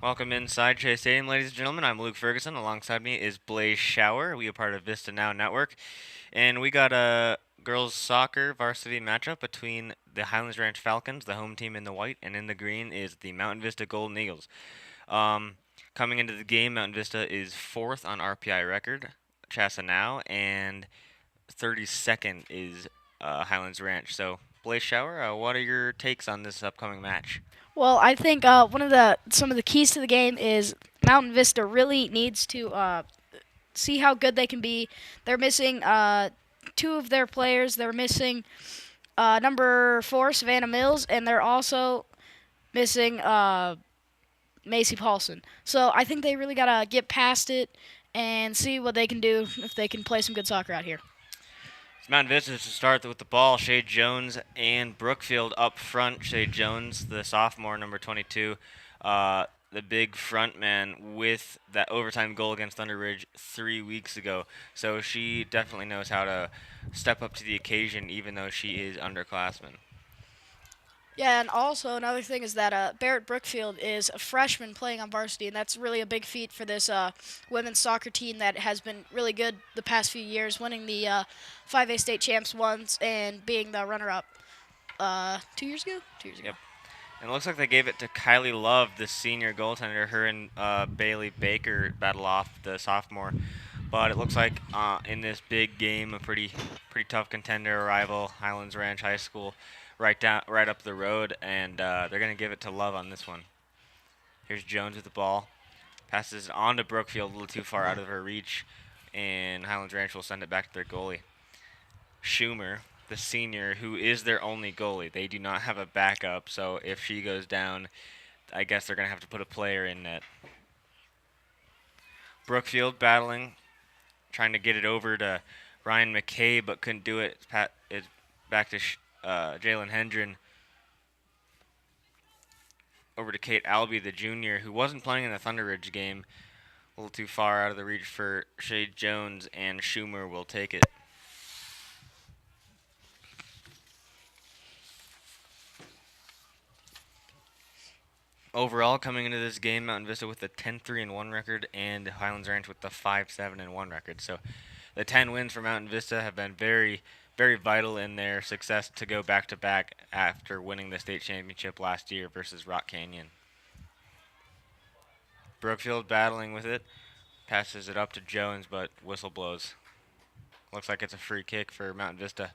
Welcome inside Chase Stadium, ladies and gentlemen. I'm Luke Ferguson. Alongside me is Blaise Schauer. We are part of VistaNow Network, and we got a girls soccer varsity matchup between the Highlands Ranch Falcons, the home team in the white, and in the green is the Mountain Vista Golden Eagles. Um, Coming into the game, Mountain Vista is fourth on RPI record, Chassa now, and 32nd is Highlands Ranch. So, Blaise Schauer, what are your takes on this upcoming match? Well, I think one of the some of the keys to the game is Mountain Vista really needs to see how good they can be. They're missing two of their players. They're missing number 4 Savannah Mills, and they're also missing Macy Paulson. So I think they really gotta get past it and see what they can do if they can play some good soccer out here. Mountain Vista to start with the ball. Shay Jones and Brookfield up front. Shay Jones, the sophomore, number 22, the big front man with that overtime goal against Thunder Ridge 3 weeks ago. So she definitely knows how to step up to the occasion, even though she is underclassman. Yeah, and also another thing is that Barrett Brookfield is a freshman playing on varsity, and that's really a big feat for this women's soccer team that has been really good the past few years, winning the 5A state champs once and being the runner-up 2 years ago. 2 years ago. Yep. And it looks like they gave it to Kylie Love, the senior goaltender. Her and Bailey Baker battle off, the sophomore. But it looks like in this big game, a pretty tough contender, rival, Highlands Ranch High School, right up the road, and they're gonna give it to Love on this one. Here's Jones with the ball, passes it on to Brookfield, a little too far out of her reach, and Highlands Ranch will send it back to their goalie. Schumer, the senior, who is their only goalie. They do not have a backup, so if she goes down, I guess they're going to have to put a player in net. Brookfield battling, trying to get it over to Ryan McKay, but couldn't do it. It's back to Jalen Hendren. Over to Kate Albee, the junior, who wasn't playing in the Thunder Ridge game. A little too far out of the reach for Shade Jones, and Schumer will take it. Overall, coming into this game, Mountain Vista with the 10-3-1 record, and Highlands Ranch with the 5-7-1 record. So, the 10 wins for Mountain Vista have been very vital in their success to go back to back after winning the state championship last year versus Rock Canyon. Brookfield battling with it, passes it up to Jones, but whistle blows. Looks like it's a free kick for Mountain Vista.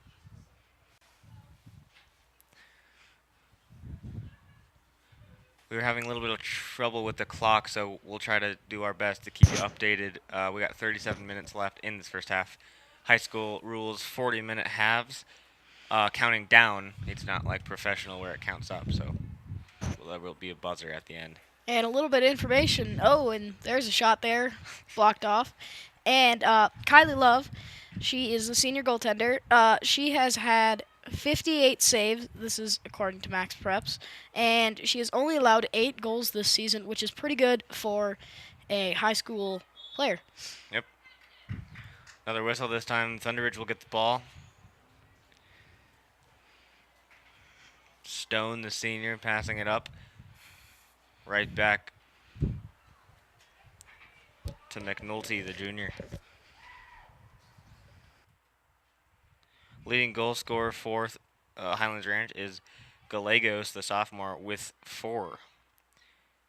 We were having a little bit of trouble with the clock, so we'll try to do our best to keep you updated. We got 37 minutes left in this first half. High school rules 40-minute halves. Counting down, it's not like professional where it counts up, so there will be a buzzer at the end. And a little bit of information. Oh, and there's a shot there, blocked off. And Kylie Love, she is the senior goaltender. She has had 58 saves. This is according to Max Preps. And she has only allowed 8 goals this season, which is pretty good for a high school player. Yep. Another whistle this time. Thunder Ridge will get the ball. Stone, the senior, passing it up. Right back to McNulty, the junior. Leading goal scorer for Highlands Ranch is Gallegos, the sophomore, with 4.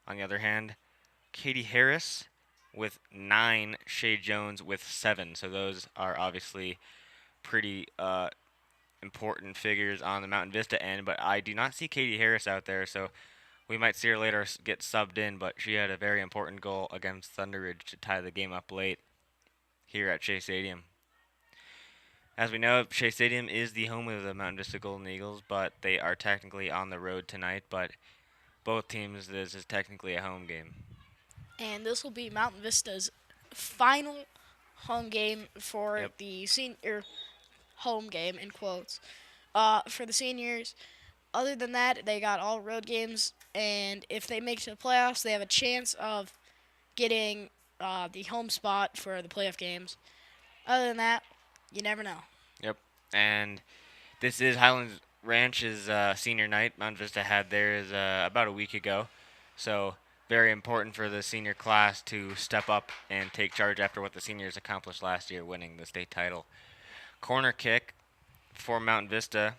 On the other hand, Katie Harris with 9, Shay Jones with 7. So those are obviously pretty important figures on the Mountain Vista end, but I do not see Katie Harris out there, so we might see her later get subbed in, but she had a very important goal against Thunder Ridge to tie the game up late here at Shea Stadium. As we know, Shea Stadium is the home of the Mountain Vista Golden Eagles, but they are technically on the road tonight, but both teams, this is technically a home game. And this will be Mountain Vista's final home game for the senior home game in quotes for the seniors. Other than that, they got all road games, and if they make it to the playoffs, they have a chance of getting the home spot for the playoff games. Other than that, you never know. Yep. And this is Highlands Ranch's senior night. Mount Vista had theirs about a week ago. So very important for the senior class to step up and take charge after what the seniors accomplished last year, winning the state title. Corner kick for Mountain Vista.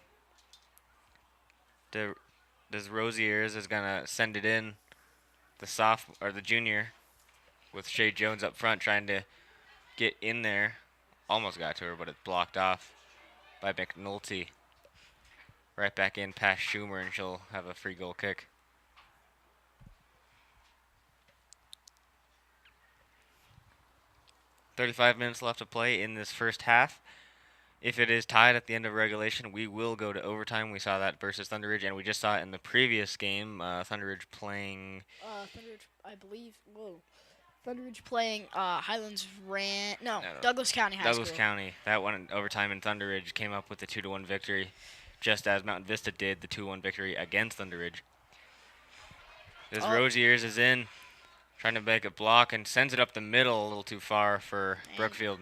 This Rosiers is gonna send it in. The junior with Shay Jones up front trying to get in there. Almost got to her, but it blocked off by McNulty. Right back in past Schumer, and she'll have a free goal kick. "35 minutes left to play in this first half. If it is tied at the end of regulation, we will go to overtime. We saw that versus Thunder Ridge, and we just saw it in the previous game. Thunder Ridge playing. Thunder Ridge, I believe. Whoa. Thunder Ridge playing Highlands Ranch. No, No. Douglas County High Douglas School. County. That one in overtime, and Thunder Ridge came up with the 2-1 victory, just as Mountain Vista did the 2-1 victory against Thunder Ridge. This Rosiers is in, trying to make a block, and sends it up the middle a little too far for Brookfield.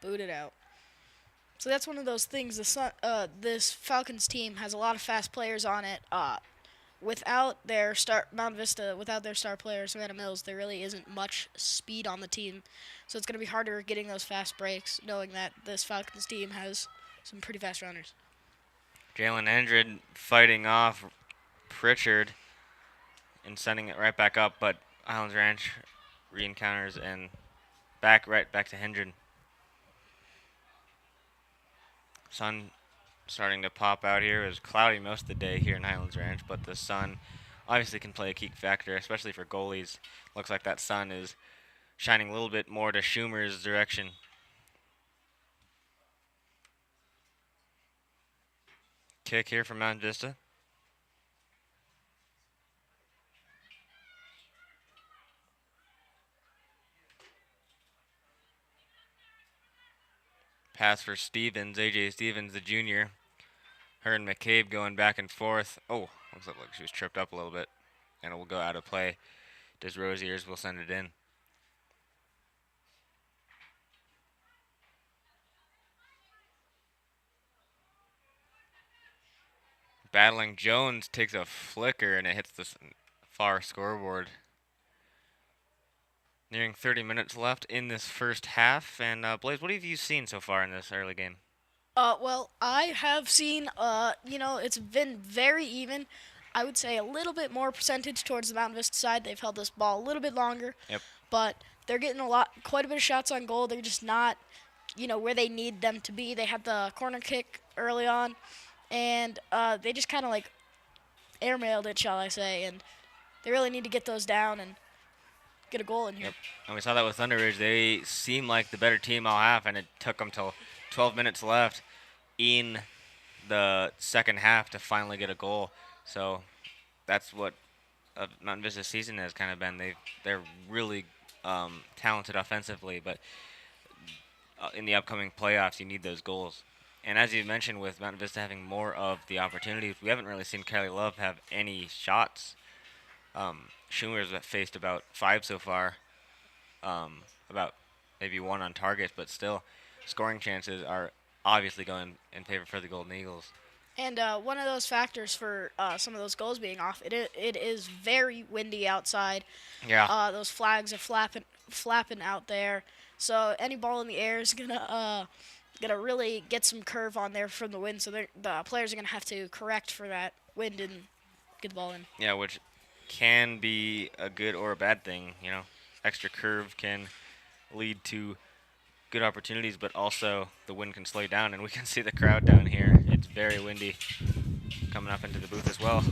Booted out. So that's one of those things. This Falcons team has a lot of fast players on it. Without their Mountain Vista, without their star player Savannah Mills, there really isn't much speed on the team. So it's going to be harder getting those fast breaks, knowing that this Falcons team has some pretty fast runners. Jalen Hendred fighting off Pritchard and sending it right back up, but Highlands Ranch re-encounters and right back to Hendred. Sun starting to pop out here. It was cloudy most of the day here in Highlands Ranch, but the sun obviously can play a key factor, especially for goalies. Looks like that sun is shining a little bit more to Schumer's direction. Kick here from Mountain Vista. Pass for Stevens, AJ Stevens, the junior. Her and McCabe going back and forth. Oh, looks like she was tripped up a little bit, and it will go out of play. Des Rosiers will send it in. Battling Jones takes a flicker, and it hits the far scoreboard. Nearing 30 minutes left in this first half. And Blaise, what have you seen so far in this early game? Well, I have seen, it's been very even. I would say a little bit more percentage towards the Mountain Vista side. They've held this ball a little bit longer. Yep. But they're getting quite a bit of shots on goal. They're just not, where they need them to be. They had the corner kick early on, and they just kind of like airmailed it, shall I say. And they really need to get those down and get a goal in here. Yep. And we saw that with Thunder Ridge. They seemed like the better team all half, and it took them till 12 minutes left in the second half to finally get a goal. So that's what Mountain Vista's season has kind of been. They're really talented offensively, but in the upcoming playoffs, you need those goals. And as you mentioned, with Mountain Vista having more of the opportunities, we haven't really seen Kylie Love have any shots. Schumer's faced about 5 so far, about maybe 1 on target, but still, scoring chances are obviously going in favor for the Golden Eagles. And one of those factors for some of those goals being off, it is very windy outside. Yeah. Those flags are flapping out there. So any ball in the air is gonna really get some curve on there from the wind. So the players are gonna have to correct for that wind and get the ball in. Yeah, which can be a good or a bad thing. Extra curve can lead to good opportunities, but also the wind can slow down, and we can see the crowd down here. It's very windy coming up into the booth as well.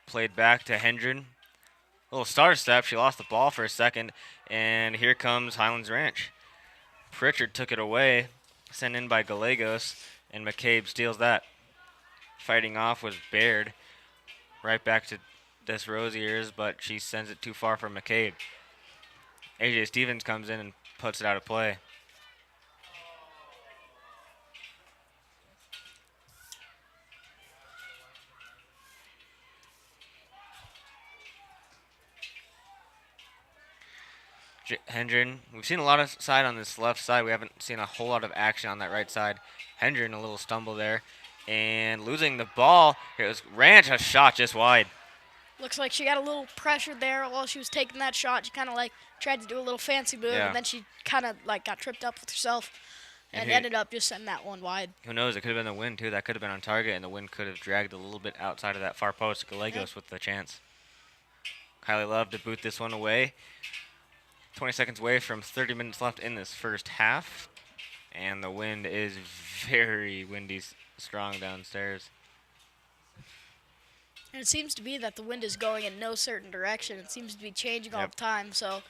Played back to Hendren. Little star step. She lost the ball for a second, and here comes Highlands Ranch. Pritchard took it away, sent in by Gallegos, and McCabe steals that. Fighting off was Baird. Right back to Des Rosiers, but she sends it too far for McCabe. AJ Stevens comes in and puts it out of play. Hendren, we've seen a lot of side on this left side. We haven't seen a whole lot of action on that right side. Hendren, a little stumble there. And losing the ball. It was Ranch, a shot just wide. Looks like she got a little pressure there while she was taking that shot. She kind of like tried to do a little fancy move, Yeah. and then she kind of like got tripped up with herself and who- ended up just sending that one wide. Who knows? It could have been the wind, too. That could have been on target, and the wind could have dragged a little bit outside of that far post. Gallegos with the chance. Kylie Love to boot this one away. 20 seconds away from 30 minutes left in this first half. And the wind is very windy, strong downstairs. And it seems to be that the wind is going in no certain direction. It seems to be changing all Yep. the time. So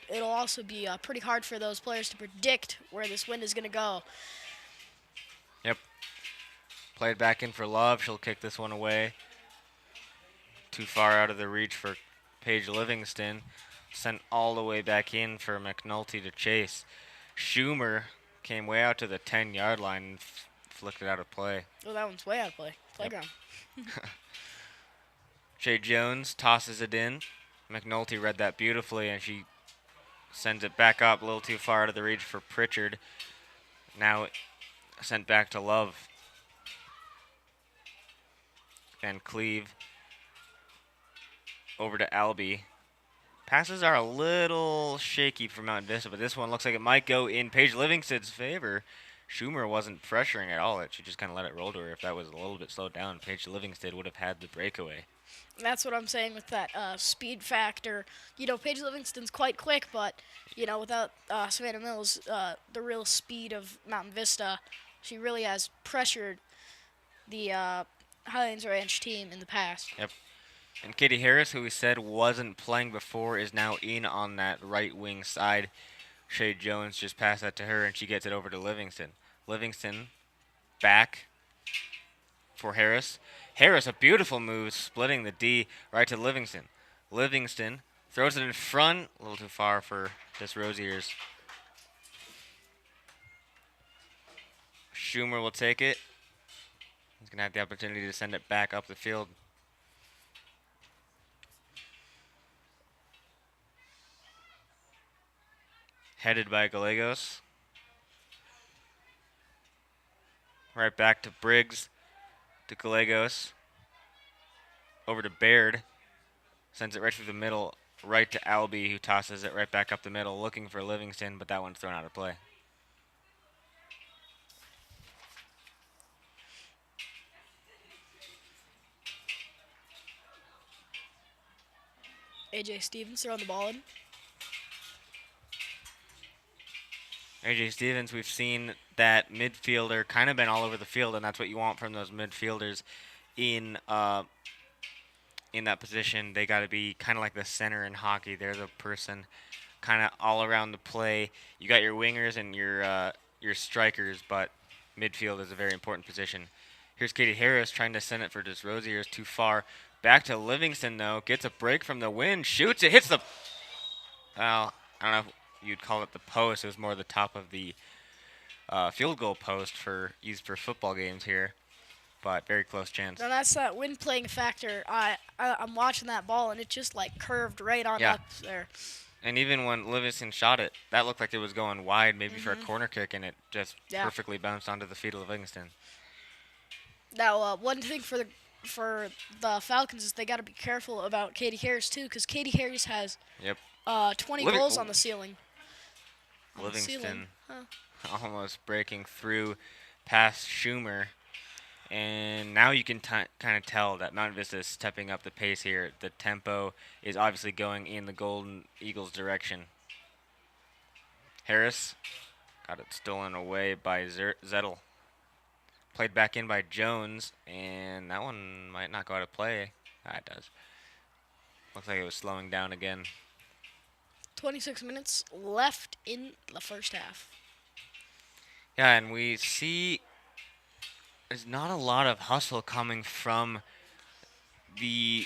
it'll also be pretty hard for those players to predict where this wind is going to go. Yep. Played back in for Love. She'll kick this one away. Too far out of the reach for Paige Livingston. Sent all the way back in for McNulty to chase. Schumer came way out to the 10-yard line and flicked it out of play. Oh, that one's way out of play. Playground. Shay Jones tosses it in. McNulty read that beautifully, and she sends it back up a little too far out of the reach for Pritchard. Now sent back to Love. Van Cleve over to Albee. Passes are a little shaky for Mountain Vista, but this one looks like it might go in Paige Livingston's favor. Schumer wasn't pressuring at all. She just kind of let it roll to her. If that was a little bit slowed down, Paige Livingston would have had the breakaway. That's what I'm saying with that speed factor. You know, Paige Livingston's quite quick, but, you know, without Savannah Mills, the real speed of Mountain Vista, she really has pressured the Highlands Ranch team in the past. Yep. And Katie Harris, who we said wasn't playing before, is now in on that right wing side. Shay Jones just passed that to her, and she gets it over to Livingston. Livingston back for Harris. Harris, a beautiful move, splitting the D right to Livingston. Livingston throws it in front, a little too far for this Rosier's. Schumer will take it. He's going to have the opportunity to send it back up the field. Headed by Gallegos. Right back to Briggs, to Gallegos. Over to Baird. Sends it right through the middle, right to Albee, who tosses it right back up the middle, looking for Livingston, but that one's thrown out of play. AJ Stevens throwing the ball in. AJ Stevens, we've seen that midfielder kind of been all over the field, and that's what you want from those midfielders in that position. They got to be kind of like the center in hockey. They're the person kind of all around the play. You got your wingers and your strikers, but midfield is a very important position. Here's Katie Harris trying to send it for Desrosier. Is too far. Back to Livingston, though. Gets a break from the wind. Shoots it. Hits the... Well, I don't know if you'd call it the post. It was more the top of the field goal post used for football games here. But very close chance. Now that's that wind playing factor. I'm watching that ball, and it just, like, curved right on Yeah. up there. And even when Livingston shot it, that looked like it was going wide, maybe for a corner kick, and it just perfectly bounced onto the feet of Livingston. Now, one thing for the Falcons is they got to be careful about Katie Harris, too, because Katie Harris has 20 goals on the ceiling. Livingston almost breaking through past Schumer. And now you can kind of tell that Mountain Vista is stepping up the pace here. The tempo is obviously going in the Golden Eagles' direction. Harris got it stolen away by Zettel. Played back in by Jones, and that one might not go out of play. It does. Looks like it was slowing down again. 26 minutes left in the first half. Yeah, and we see there's not a lot of hustle coming from the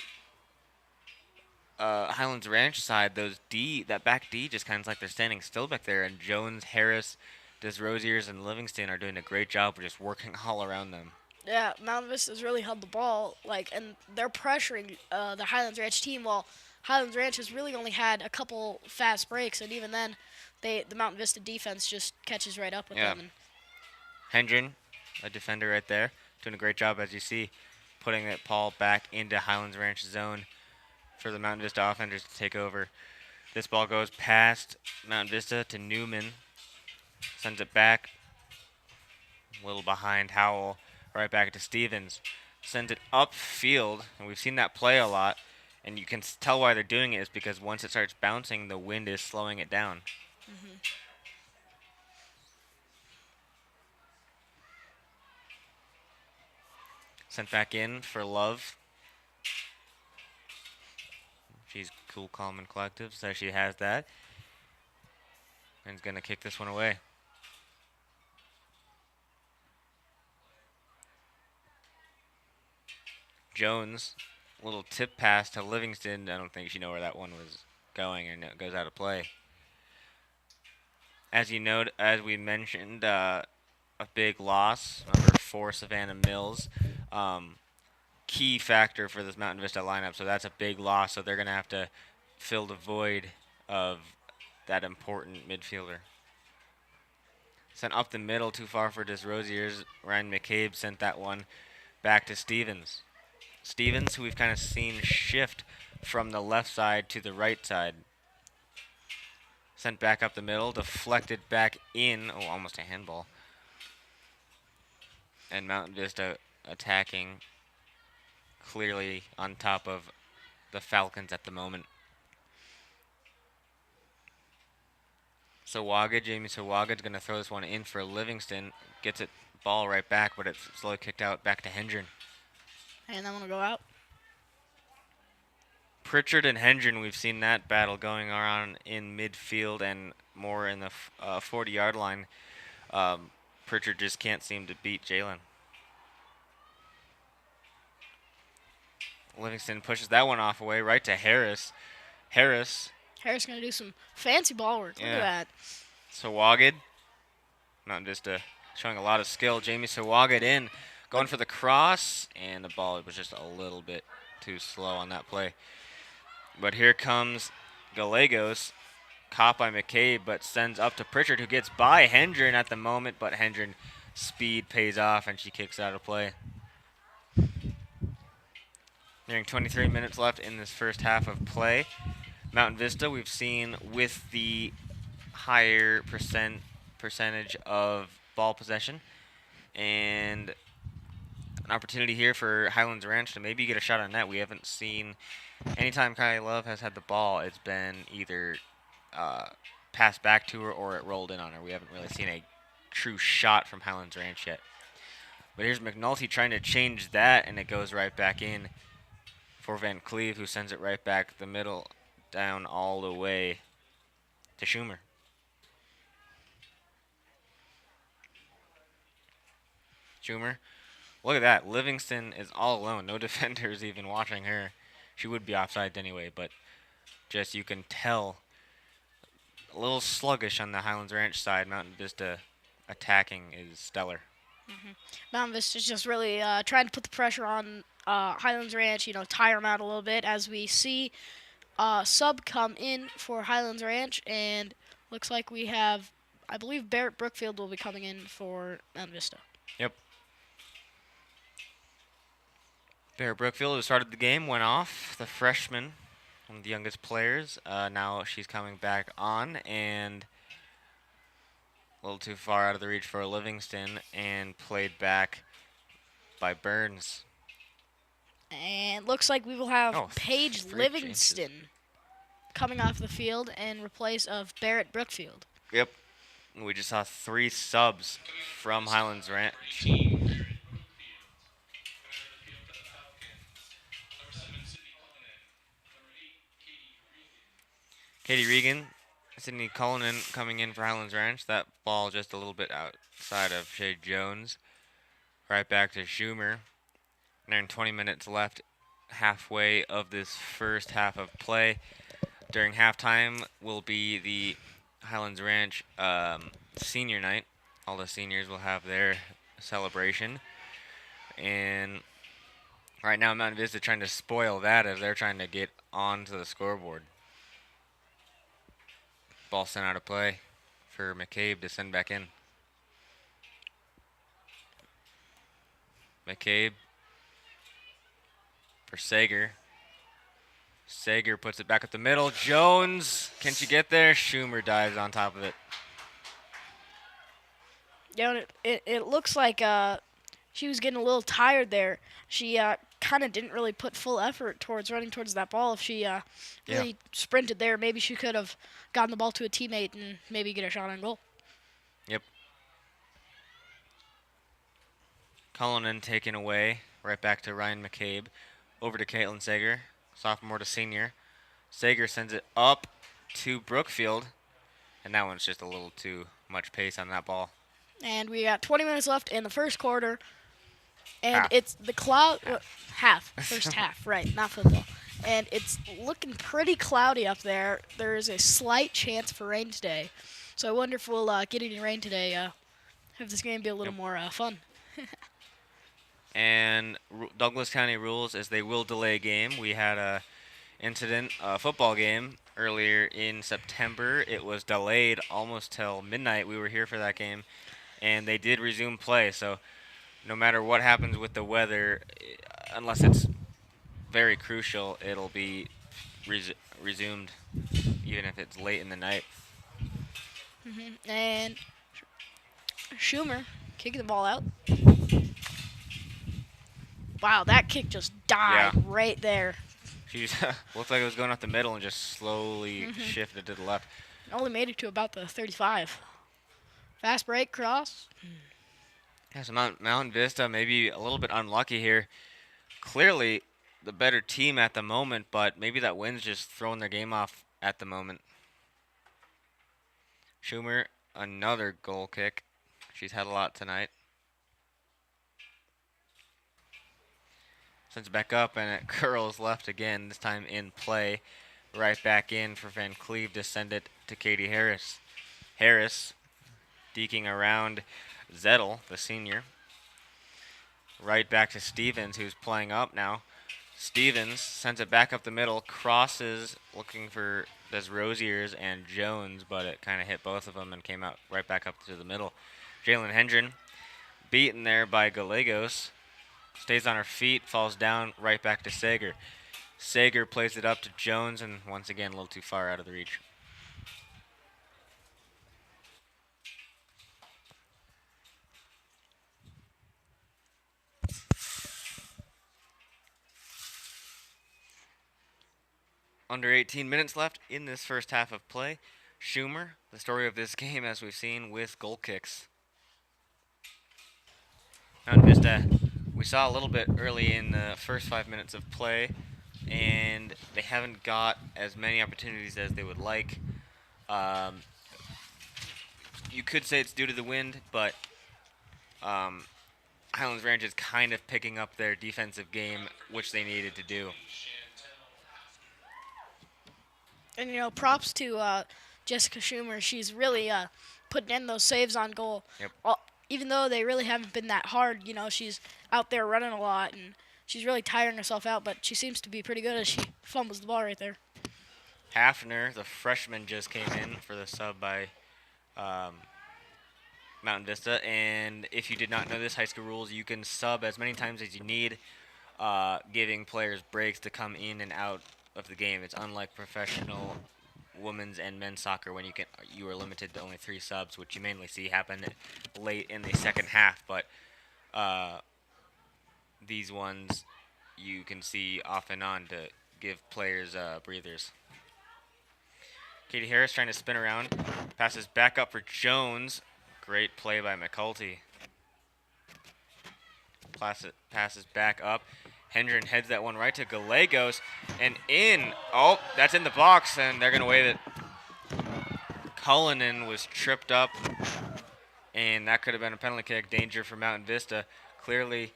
Highlands Ranch side. That back D just kind of like they're standing still back there, and Jones, Harris, Desrosiers, and Livingston are doing a great job of just working all around them. Yeah, Mountain Vista's really held the ball, and they're pressuring the Highlands Ranch team while Highlands Ranch has really only had a couple fast breaks, and even then, the Mountain Vista defense just catches right up with Yeah. them. And Hendren, a defender right there, doing a great job, as you see, putting that ball back into Highlands Ranch zone for the Mountain Vista offenders to take over. This ball goes past Mountain Vista to Newman, sends it back, a little behind Howell, right back to Stevens, sends it upfield, and we've seen that play a lot, and you can tell why they're doing it is because once it starts bouncing, the wind is slowing it down. Sent back in for Love. She's cool, calm, and collective, so she has that. And is going to kick this one away. Jones, little tip pass to Livingston. I don't think she knew where that one was going, and it goes out of play. As you note, as we mentioned, a big loss. Number 4, Savannah Mills. Key factor for this Mountain Vista lineup, so that's a big loss. So they're going to have to fill the void of that important midfielder. Sent up the middle, too far for Desrosiers. Ryan McCabe sent that one back to Stevens. Stevens, who we've kind of seen shift from the left side to the right side. Sent back up the middle, deflected back in. Oh, almost a handball. And Mountain Vista attacking clearly on top of the Falcons at the moment. Jamie Sawaged's going to throw this one in for Livingston. Gets it ball right back, but it's slowly kicked out back to Hendren. And that one will go out. Pritchard and Hendren, we've seen that battle going on in midfield and more in the 40-yard line. Pritchard just can't seem to beat Jalen. Livingston pushes that one off away right to Harris. Harris going to do some fancy ball work. Look at that. Sawaged. Mountain Vista showing a lot of skill. Jamie Sawaged in, going for the cross, and the ball was just a little bit too slow on that play. But here comes Gallegos, caught by McCabe, but sends up to Pritchard, who gets by Hendren at the moment, but Hendren speed pays off, and she kicks out of play. Nearing 23 minutes left in this first half of play. Mountain Vista, we've seen with the higher percentage of ball possession, and an opportunity here for Highlands Ranch to maybe get a shot on net. We haven't seen, anytime Kylie Love has had the ball, it's been either passed back to her or it rolled in on her. We haven't really seen a true shot from Highlands Ranch yet. But here's McNulty trying to change that, and it goes right back in for Van Cleve, who sends it right back the middle, down all the way to Schumer. Schumer, look at that. Livingston is all alone. No defenders even watching her. She would be offside anyway, but just you can tell a little sluggish on the Highlands Ranch side. Mountain Vista attacking is stellar. Mountain Vista's just really trying to put the pressure on Highlands Ranch, tire them out a little bit as we see sub come in for Highlands Ranch, and looks like we have, I believe Barrett Brookfield will be coming in for Mountain Vista. Yep. Barrett Brookfield, who started the game, went off. The freshman, one of the youngest players. Now she's coming back on, and a little too far out of the reach for Livingston, and played back by Burns. And looks like we will have Paige three Livingston coming off the field in replace of Barrett Brookfield. Yep. We just saw 3 subs from Highlands Ranch. Katie Regan, Sydney Cullinan coming in for Highlands Ranch. That ball just a little bit outside of Shea Jones. Right back to Schumer. And 20 minutes left, halfway of this first half of play. During halftime will be the Highlands Ranch senior night. All the seniors will have their celebration. And right now Mountain Vista trying to spoil that as they're trying to get onto the scoreboard. Ball sent out of play for McCabe to send back in. McCabe for Sager. Sager puts it back up the middle. Jones, can she get there? Schumer dives on top of it. Yeah, it looks like she was getting a little tired there. She kind of didn't really put full effort towards running towards that ball. If she really sprinted there, maybe she could have gotten the ball to a teammate and maybe get a shot on goal. Yep. Cullinan taken away. Right back to Ryan McCabe. Over to Caitlin Sager. Sophomore to senior. Sager sends it up to Brookfield. And that one's just a little too much pace on that ball. And we got 20 minutes left in the first quarter. And Half. it's the cloud half. First half, right, not football. And it's looking pretty cloudy up there. There is a slight chance for rain today. So I wonder if we'll get any rain today. Have this game be a little more fun. And Douglas County rules is they will delay game. We had a football game earlier in September. It was delayed almost till midnight. We were here for that game, and they did resume play. So no matter what happens with the weather, unless it's very crucial, it'll be resumed, even if it's late in the night. And Schumer kicking the ball out. Wow, that kick just died right there. She looked like it was going up the middle and just slowly shifted to the left. Only made it to about the 35. Fast break, cross. Yeah, so Mountain Vista maybe a little bit unlucky here. Clearly the better team at the moment, but maybe that wind's just throwing their game off at the moment. Schumer, another goal kick. She's had a lot tonight. Sends it back up, and it curls left again, this time in play. Right back in for Van Cleve to send it to Katie Harris. Harris deking around Zettel, the senior. Right back to Stevens, who's playing up now. Stevens sends it back up the middle, crosses, looking for Desrosiers and Jones, but it kind of hit both of them and came out right back up to the middle. Jalen Hendren beaten there by Gallegos. Stays on her feet, falls down, right back to Sager. Sager plays it up to Jones, and once again, a little too far out of the reach. Under 18 minutes left in this first half of play. Schumer, the story of this game, as we've seen, with goal kicks. Mountain Vista, we saw a little bit early in the first 5 minutes of play, and they haven't got as many opportunities as they would like. You could say it's due to the wind, but Highlands Ranch is kind of picking up their defensive game, which they needed to do. And, props to Jessica Schumer. She's really putting in those saves on goal. Yep. Even though they really haven't been that hard, she's out there running a lot, and she's really tiring herself out, but she seems to be pretty good as she fumbles the ball right there. Hafner, the freshman, just came in for the sub by Mountain Vista, and if you did not know this, high school rules, you can sub as many times as you need, giving players breaks to come in and out of the game. It's unlike professional women's and men's soccer when you are limited to only 3 subs, which you mainly see happen late in the second half, but these ones you can see off and on to give players breathers. Katie Harris trying to spin around, passes back up for Jones. Great play by McCulty. Passes back up. Hendren heads that one right to Gallegos and in. Oh, that's in the box, and they're going to wave it. Cullinan was tripped up, and that could have been a penalty kick. Danger for Mountain Vista. Clearly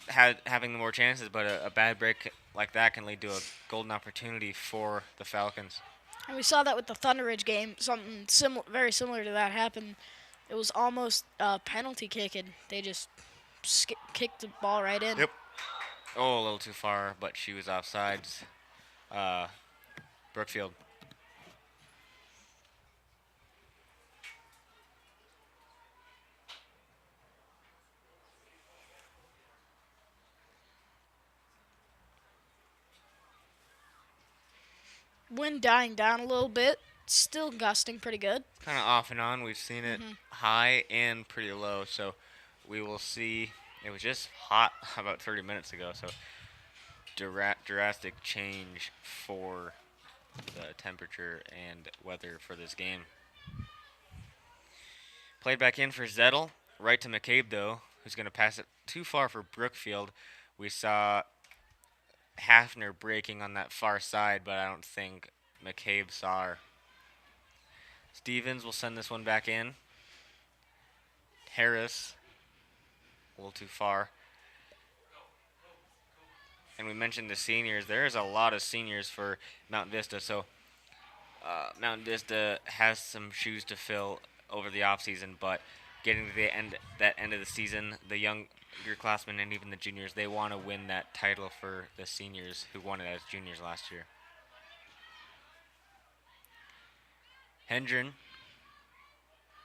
having the more chances, but a bad break like that can lead to a golden opportunity for the Falcons. And we saw that with the Thunder Ridge game. Something very similar to that happened. It was almost a penalty kick, and they just kicked the ball right in. Yep. Oh, a little too far, but she was offsides. Brookfield. Wind dying down a little bit. Still gusting pretty good. Kind of off and on. We've seen it high and pretty low, so we will see. It was just hot about 30 minutes ago, so drastic change for the temperature and weather for this game. Played back in for Zettel, right to McCabe though, who's going to pass it too far for Brookfield. We saw Hafner breaking on that far side, but I don't think McCabe saw her. Stevens will send this one back in. Harris, a little too far. And we mentioned the seniors. There's a lot of seniors for Mountain Vista, so Mountain Vista has some shoes to fill over the offseason, but getting to that end of the season, the younger classmen and even the juniors, they want to win that title for the seniors who won it as juniors last year. Hendren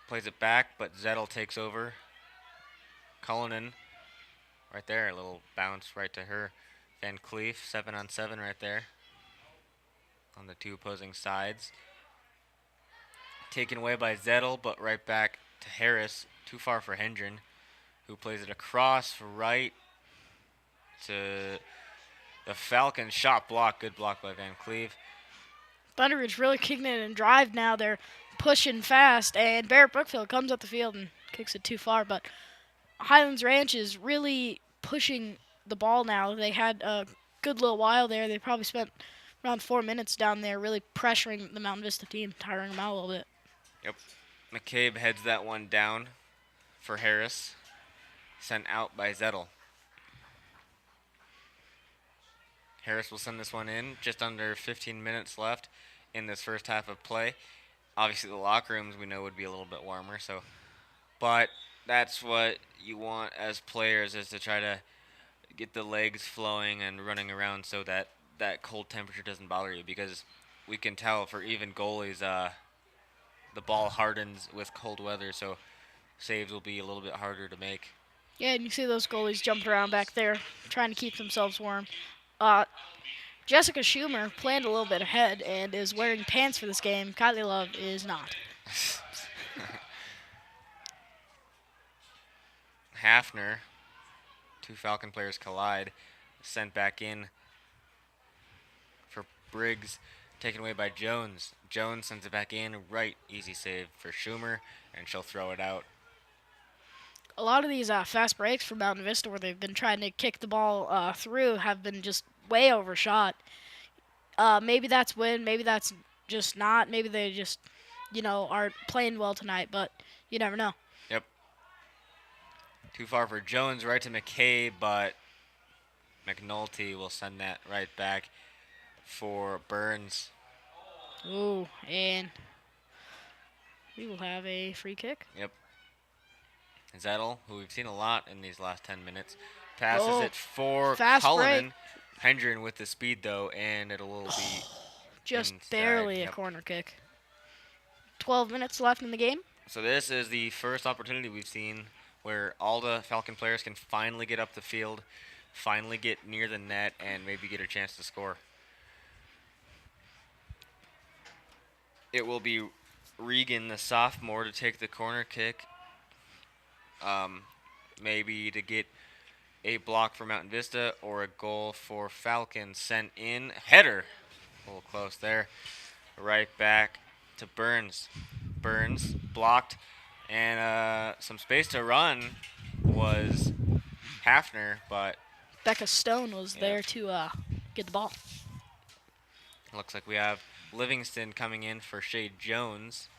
plays it back, but Zettel takes over. Cullinan, right there, a little bounce right to her. Van Cleef, 7-on-7 right there on the two opposing sides. Taken away by Zettel, but right back to Harris. Too far for Hendren, who plays it across right to the Falcons. Shot block. Good block by Van Cleef. Thunder Ridge really kicking it in drive now. They're pushing fast, and Barrett Brookfield comes up the field and kicks it too far. But Highlands Ranch is really pushing the ball now. They had a good little while there. They probably spent around 4 minutes down there really pressuring the Mountain Vista team, tiring them out a little bit. Yep. McCabe heads that one down for Harris. Sent out by Zettel. Harris will send this one in. Just under 15 minutes left in this first half of play. Obviously, the locker rooms we know would be a little bit warmer, but that's what you want as players, is to try to get the legs flowing and running around so that that cold temperature doesn't bother you, because we can tell for even goalies, the ball hardens with cold weather, so saves will be a little bit harder to make. Yeah, and you see those goalies jumping around back there, trying to keep themselves warm. Jessica Schumer planned a little bit ahead and is wearing pants for this game. Kylie Love is not. Hafner, two Falcon players collide, sent back in for Briggs, taken away by Jones. Jones sends it back in, right, easy save for Schumer, and she'll throw it out. A lot of these fast breaks from Mountain Vista, where they've been trying to kick the ball through, have been just way overshot. Maybe that's wind, maybe that's just not. Maybe they just, aren't playing well tonight, but you never know. Yep. Too far for Jones, right to McCabe, but McNulty will send that right back for Burns. Ooh, and we will have a free kick. Yep. Zettel, who we've seen a lot in these last 10 minutes, passes it for Cullinan. Hendren with the speed, though, and it'll be just inside. Barely a corner kick. 12 minutes left in the game. So this is the first opportunity we've seen where all the Falcon players can finally get up the field, finally get near the net, and maybe get a chance to score. It will be Regan, the sophomore, to take the corner kick. Maybe to get a block for Mountain Vista or a goal for Falcon. Sent in. Header. A little close there. Right back to Burns. Burns blocked. And some space to run was Hafner, but Becca Stone was there to get the ball. Looks like we have Livingston coming in for Shea Jones.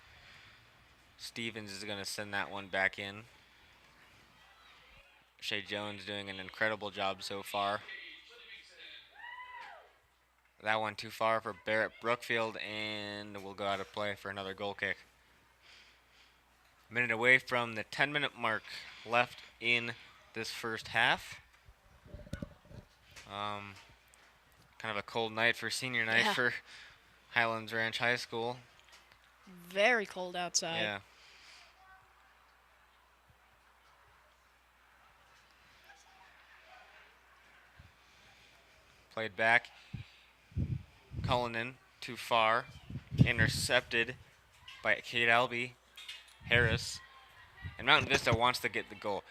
Stevens is going to send that one back in. Shea Jones doing an incredible job so far. That one too far for Barrett Brookfield, and we'll go out of play for another goal kick. A minute away from the 10-minute mark left in this first half. Kind of a cold night for senior night Yeah. for Highlands Ranch High School. Very cold outside. Yeah. Played back. Cullinan too far. Intercepted by Kate Albee. Harris. And Mountain Vista wants to get the goal.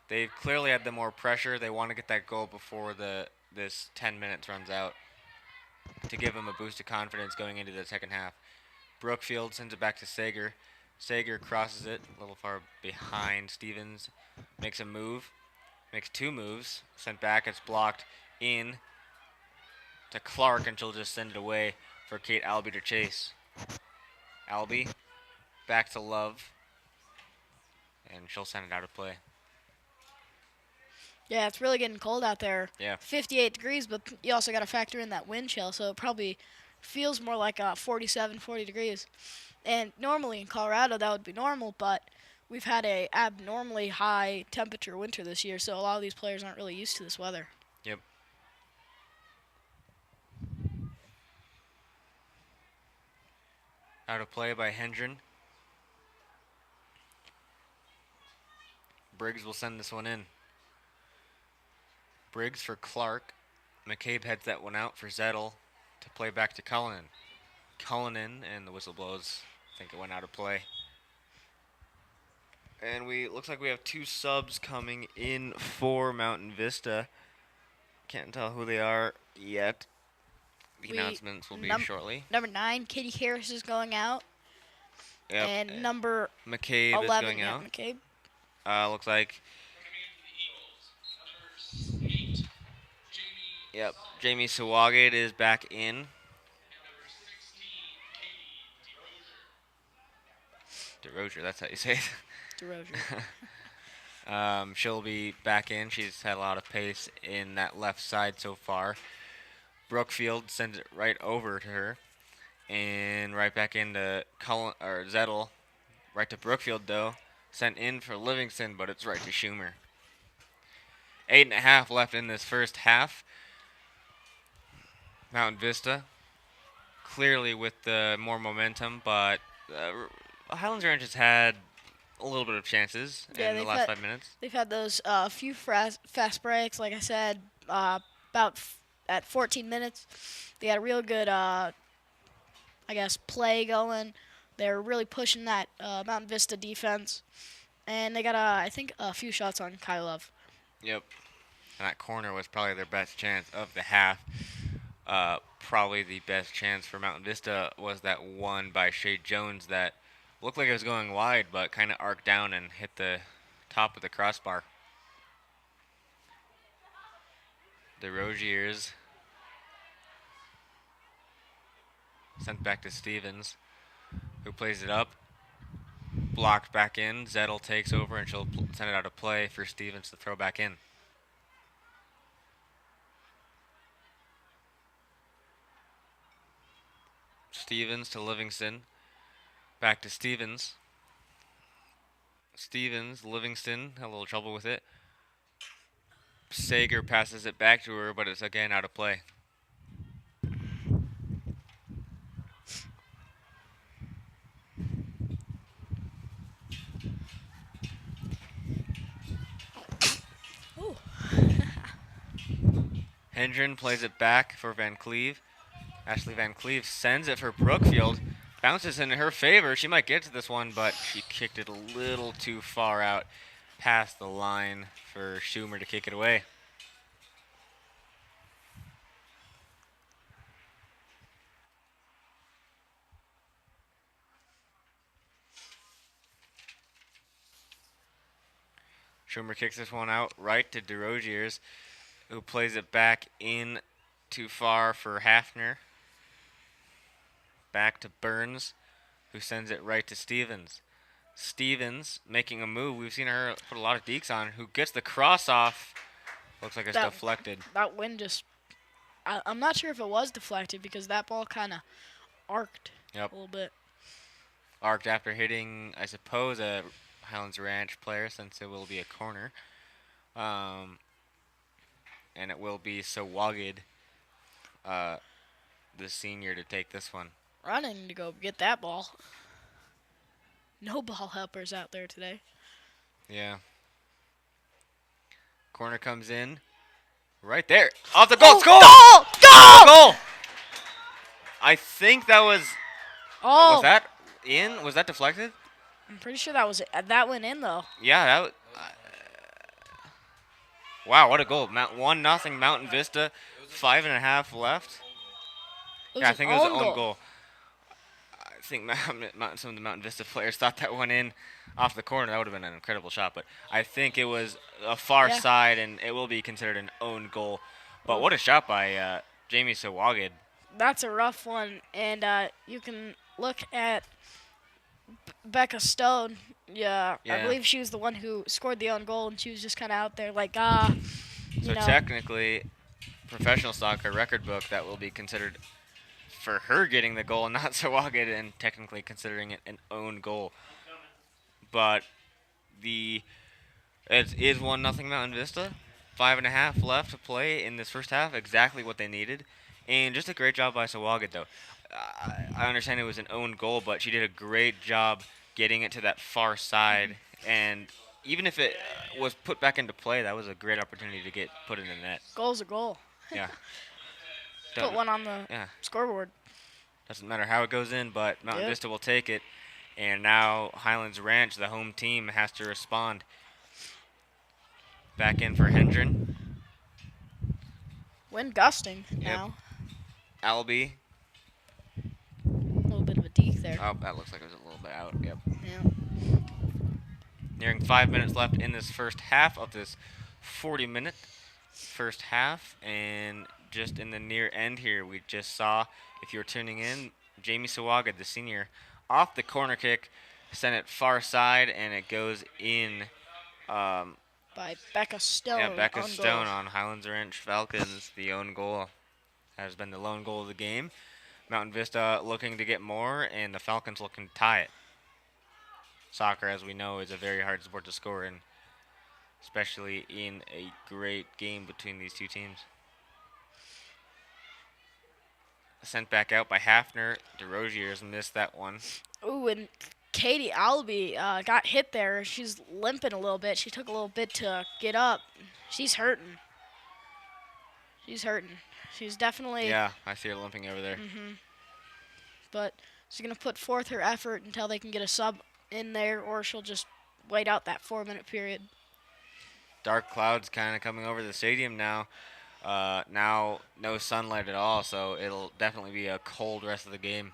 They've clearly had the more pressure. They want to get that goal before this 10 minutes runs out to give them a boost of confidence going into the second half. Brookfield sends it back to Sager. Sager crosses it a little far behind. Stevens makes a move. Makes two moves. Sent back. It's blocked in to Clark, and she'll just send it away for Kate Albee to chase. Albee back to Love, and she'll send it out of play. Yeah, it's really getting cold out there. Yeah. 58 degrees, but you also got to factor in that wind chill, so it probably feels more like 47, 40 degrees. And normally in Colorado that would be normal, but we've had a abnormally high temperature winter this year, so a lot of these players aren't really used to this weather. Yep. Out of play by Hendren. Briggs will send this one in. Briggs for Clark. McCabe heads that one out for Zettel to play back to Cullinan. Cullinan, and the whistle blows. I think it went out of play. And looks like we have two subs coming in for Mountain Vista. Can't tell who they are yet. The announcements will be shortly. Number 9, Katie Harris is going out. Yep. And number McCabe 11, is going yeah, out. McCabe. Looks like. Yep. Jamie Sawagate is back in. DeRozier, that's how you say it. DeRozier. She'll be back in. She's had a lot of pace in that left side so far. Brookfield sends it right over to her. And right back into Zettel. Right to Brookfield, though. Sent in for Livingston, but it's right to Schumer. 8.5 left in this first half. Mountain Vista clearly with the more momentum, but Highlands Ranch has had a little bit of chances in the last 5 minutes. They've had those few fast breaks, like I said, about at 14 minutes. They had a real good, play going. They're really pushing that Mountain Vista defense. And they got, I think, a few shots on Kai Love. Yep. And that corner was probably their best chance of the half. Probably the best chance for Mountain Vista was that one by Shea Jones that looked like it was going wide, but kind of arced down and hit the top of the crossbar. The Roziers sent back to Stevens, who plays it up. Blocked back in. Zettel takes over, and she'll send it out of play for Stevens to throw back in. Stevens to Livingston. Back to Stevens. Stevens, Livingston, had a little trouble with it. Sager passes it back to her, but it's again out of play. Hendren plays it back for Van Cleve. Ashley Van Cleve sends it for Brookfield. Bounces in her favor. She might get to this one, but she kicked it a little too far out past the line for Schumer to kick it away. Schumer kicks this one out right to DeRoziers, who plays it back in too far for Hafner. Back to Burns, who sends it right to Stevens. Stevens making a move. We've seen her put a lot of dekes on, who gets the cross off. Looks like it's deflected. That wind just... I'm not sure if it was deflected because that ball kind of arced a little bit. Arced after hitting, I suppose, a Highlands Ranch player, since it will be a corner. And it will be Sawagid the senior to take this one. Running to go get that ball. No ball helpers out there today. Yeah. Corner comes in. Right there. Off the goal. Goal! Goal! Goal! I think that was... Oh. Was that in? Was that deflected? I'm pretty sure that was it. That went in, though. Yeah, that was... wow, what a goal. 1-0 Mountain Vista. 5.5 left. Yeah, I think it was an own goal. I think some of the Mountain Vista players thought that went in off the corner. That would have been an incredible shot. But I think it was a far side, and it will be considered an own goal. But what a shot by Jamie Sawagid. That's a rough one. And you can look at Becca Stone. Yeah, I believe she was the one who scored the own goal, and she was just kind of out there like, So technically, professional soccer record book, that will be considered for her getting the goal, not Sawagid, and technically considering it an own goal. But it is 1-0 Mountain Vista. 5.5 left to play in this first half. Exactly what they needed, and just a great job by Sawagid, though. I understand it was an own goal, but she did a great job getting it to that far side. And even if it was put back into play, that was a great opportunity to get put in the net. Goal's a goal. Yeah. Put one on the scoreboard. Doesn't matter how it goes in, but Mountain Vista will take it. And now Highlands Ranch, the home team, has to respond. Back in for Hendren. Wind gusting now. Albie. A little bit of a deke there. Oh, that looks like it was a little bit out. Yep. Yeah. Nearing 5 minutes left in this first half of this 40-minute first half. And just in the near end here, we just saw, if you were tuning in, Jamie Sawagid, the senior, off the corner kick, sent it far side, and it goes in. By Becca Stone. Yeah, Becca Stone on Highlands Ranch Falcons. The own goal has been the lone goal of the game. Mountain Vista looking to get more, and the Falcons looking to tie it. Soccer, as we know, is a very hard sport to score in, especially in a great game between these two teams. Sent back out by Hafner. DeRozier's missed that one. Ooh, and Katie Albie got hit there. She's limping a little bit. She took a little bit to get up. She's hurting. She's definitely... Yeah, I see her limping over there. But she's going to put forth her effort until they can get a sub in there, or she'll just wait out that 4-minute period. Dark clouds kind of coming over the stadium now. Now no sunlight at all, so it'll definitely be a cold rest of the game.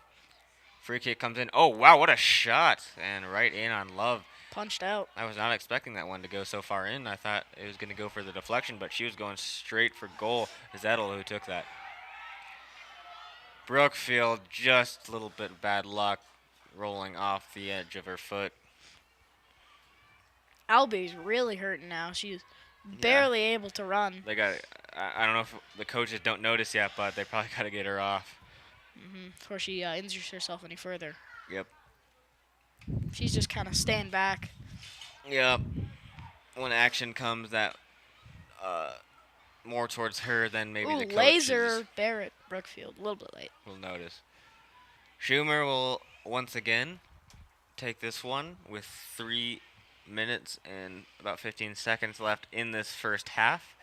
Free kick comes in. Oh, wow, what a shot. And right in on Love. Punched out. I was not expecting that one to go so far in. I thought it was going to go for the deflection, but she was going straight for goal. Zettel who took that. Brookfield, just a little bit of bad luck, rolling off the edge of her foot. Albie's really hurting now. She's barely able to run. They got. I don't know if the coaches don't notice yet, but they probably got to get her off. Before she injures herself any further. Yep. She's just kind of staying back. Yep. When action comes, that more towards her than maybe the coaches. Laser Barrett Brookfield, a little bit late. We'll notice. Schumer will once again take this one with 3 minutes and about 15 seconds left in this first half.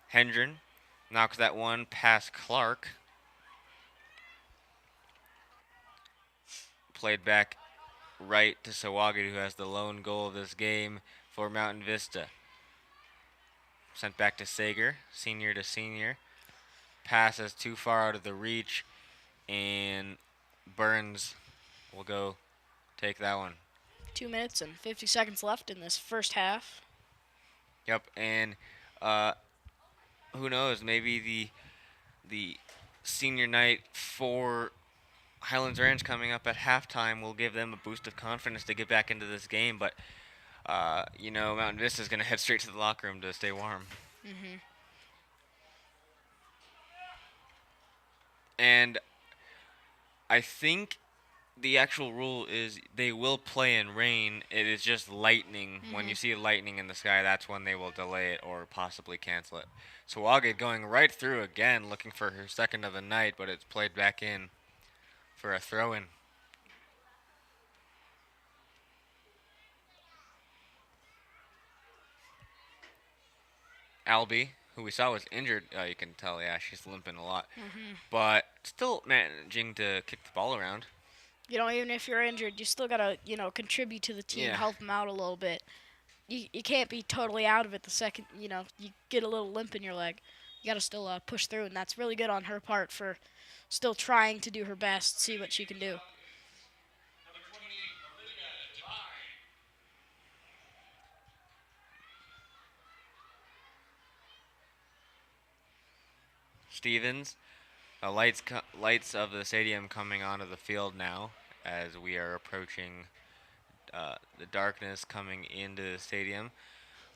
Hendren knocks that one past Clark. Played back right to Sawagid, who has the lone goal of this game for Mountain Vista. Sent back to Sager, senior to senior. Passes too far out of the reach, and Burns will go take that one. 2 minutes and 50 seconds left in this first half. Yep, and who knows, maybe the senior night for Highlands Ranch coming up at halftime will give them a boost of confidence to get back into this game, but Mountain Vista is going to head straight to the locker room to stay warm. And I think the actual rule is they will play in rain. It is just lightning. When you Mhm. see lightning in the sky, that's when they will delay it or possibly cancel it. So Wage going right through again, looking for her second of the night, but it's played back in for a throw-in. Albie, who we saw was injured, you can tell, yeah, she's limping a lot, Mhm. but still managing to kick the ball around. Even if you're injured, you still gotta, contribute to the team, Yeah. help them out a little bit. You can't be totally out of it the second, you get a little limp in your leg. You gotta still push through, and that's really good on her part for still trying to do her best, see what she can do. Stevens, lights of the stadium coming onto the field now as we are approaching the darkness coming into the stadium.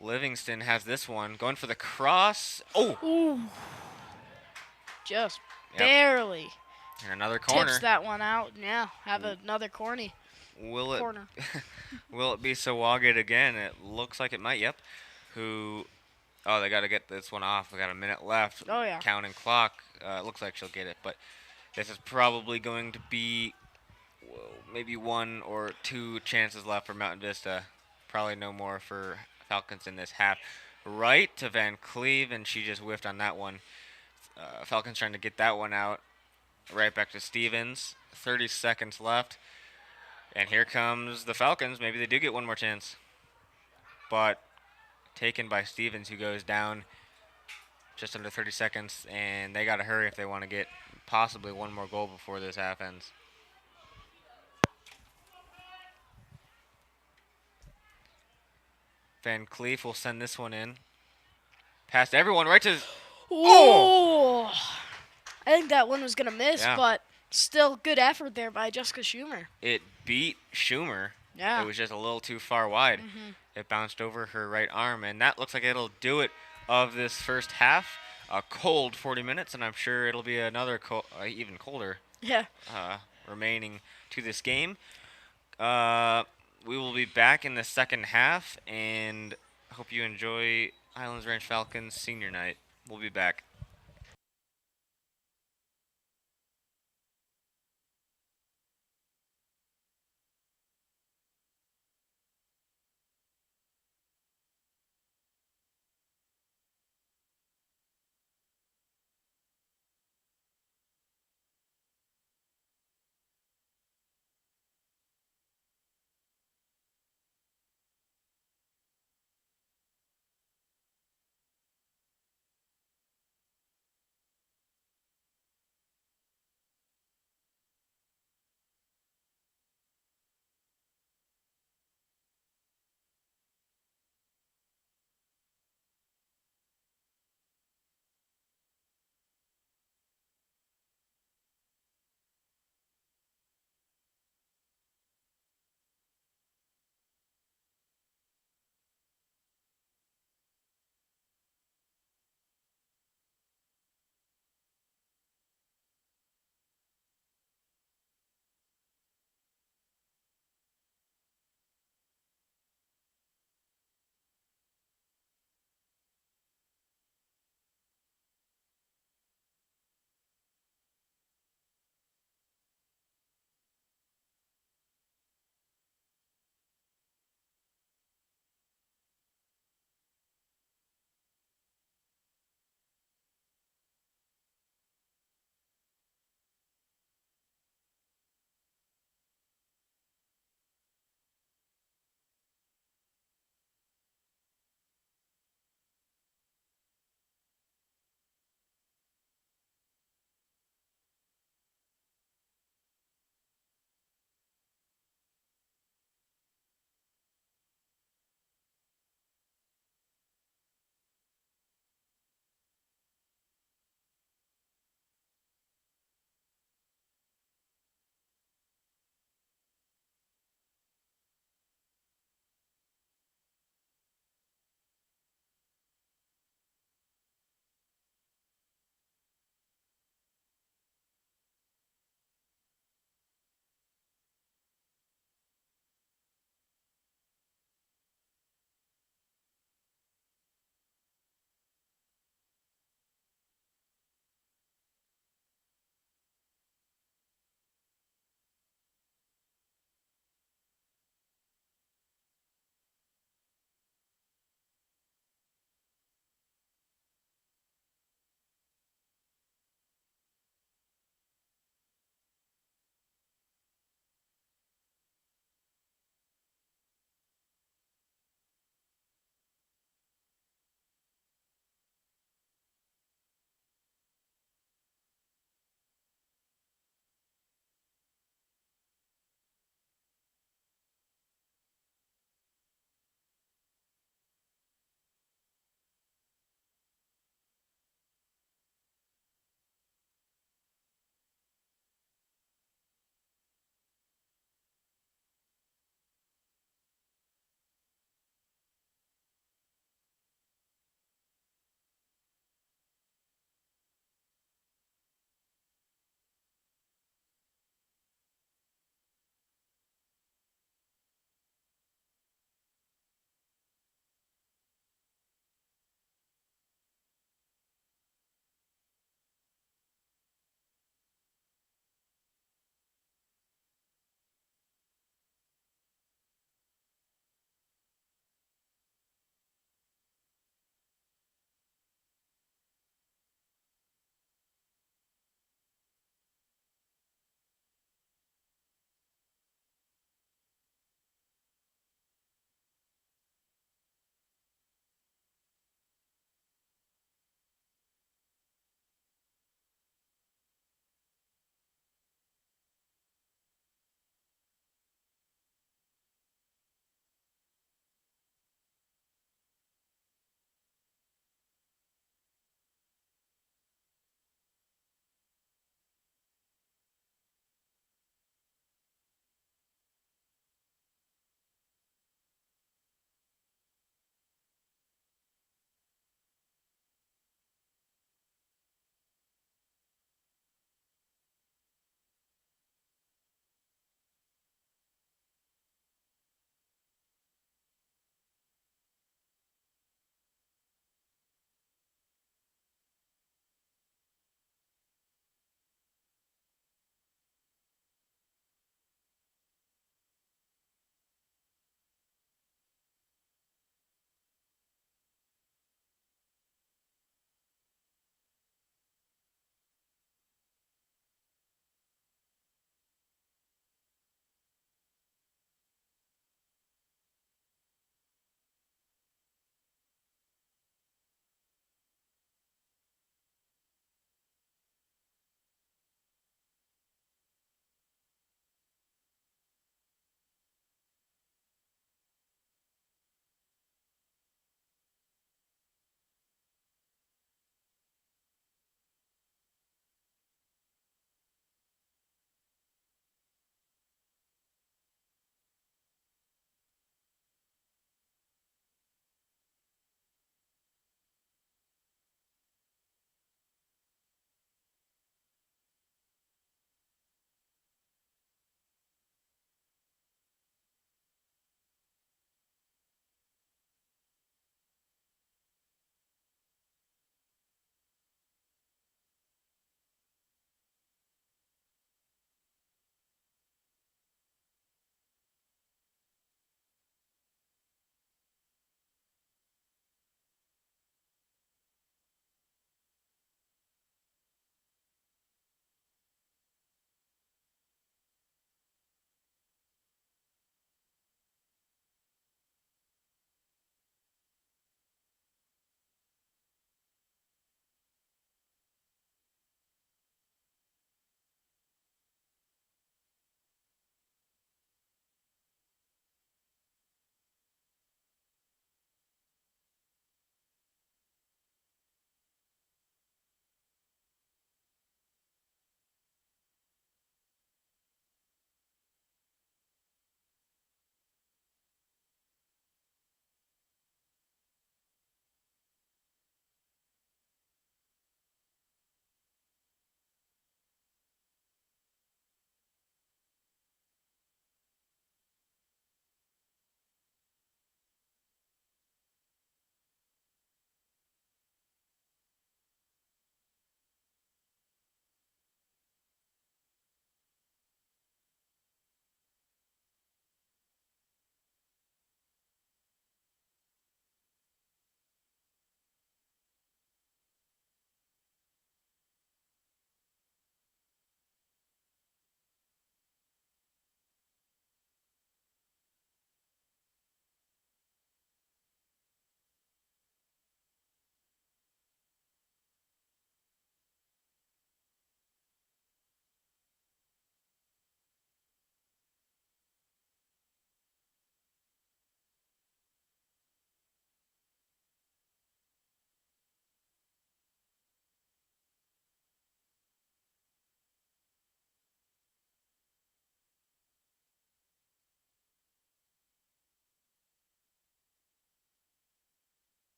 Livingston has this one going for the cross. Oh, Ooh, just yep. barely And another tips corner. that one out. Yeah, have another Will it corner. will it be Sawagit again? It looks like it might. Yep. Who? Oh, they got to get this one off. We got a minute left. Oh yeah. Counting clock. It looks like she'll get it, but this is probably going to be maybe one or two chances left for Mountain Vista. Probably no more for Falcons in this half. Right to Van Cleve, and she just whiffed on that one. Falcons trying to get that one out. Right back to Stevens. 30 seconds left. And here comes the Falcons. Maybe they do get one more chance. But taken by Stevens, who goes down just under 30 seconds. And they got to hurry if they want to get possibly one more goal before this half ends. Van Cleef will send this one in. Past everyone, right to... Oh! Ooh, I think that one was gonna miss, Yeah. but still good effort there by Jessica Schumer. It beat Schumer. Yeah. It was just a little too far wide. Mhm. It bounced over her right arm, and that looks like it'll do it of this first half. A cold 40 minutes, and I'm sure it'll be another even colder Yeah. remaining to this game. Uh, we will be back in the second half, and hope you enjoy Highlands Ranch Falcons senior night. We'll be back.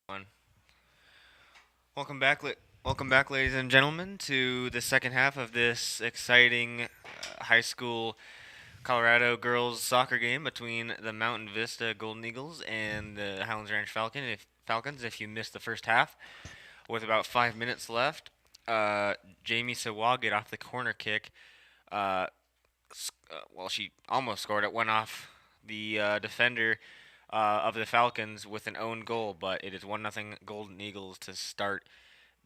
One. Welcome back, ladies and gentlemen, to the second half of this exciting high school Colorado girls soccer game between the Mountain Vista Golden Eagles and the Highlands Ranch Falcons. If you missed the first half, with about 5 minutes left, Jamie Sawagid off the corner kick. Uh, well, she almost scored. It went off the defender of the Falcons with an own goal, but it is 1-0 Golden Eagles to start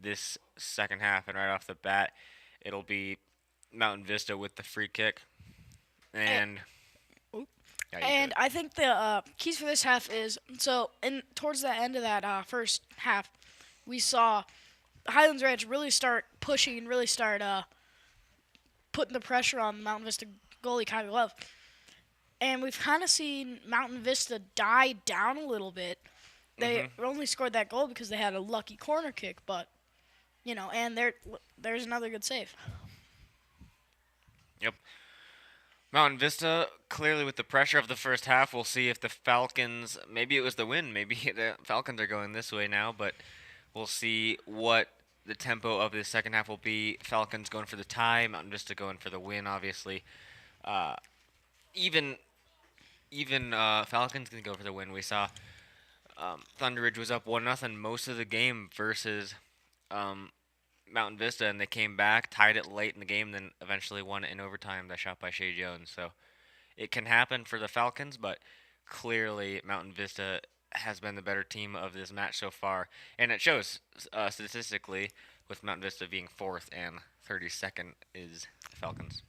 this second half, and right off the bat, it'll be Mountain Vista with the free kick. And yeah, And I think the keys for this half is towards the end of that first half, we saw Highlands Ranch really start pushing and really start putting the pressure on the Mountain Vista goalie Kylie Love. And we've kind of seen Mountain Vista die down a little bit. They only scored that goal because they had a lucky corner kick, but and there's another good save. Yep. Mountain Vista, clearly with the pressure of the first half, we'll see if the Falcons, maybe it was the win, maybe the Falcons are going this way now, but we'll see what the tempo of the second half will be. Falcons going for the tie, Mountain Vista going for the win, obviously. Uh, even Falcons can go for the win. We saw Thunder Ridge was up 1-0 most of the game versus Mountain Vista, and they came back, tied it late in the game, then eventually won it in overtime. That shot by Shay Jones. So it can happen for the Falcons, but clearly Mountain Vista has been the better team of this match so far, and it shows statistically with Mountain Vista being fourth and 32nd is the Falcons.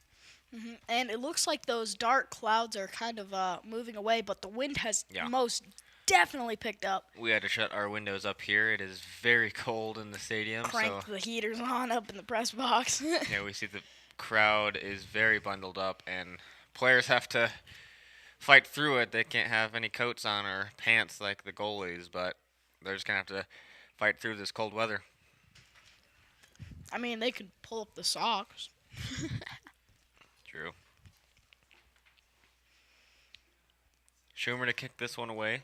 And it looks like those dark clouds are kind of moving away, but the wind has most definitely picked up. We had to shut our windows up here. It is very cold in the stadium. Crank the heaters on up in the press box. Yeah, we see the crowd is very bundled up, and players have to fight through it. They can't have any coats on or pants like the goalies, but they're just going to have to fight through this cold weather. I mean, they could pull up the socks. True. Schumer to kick this one away.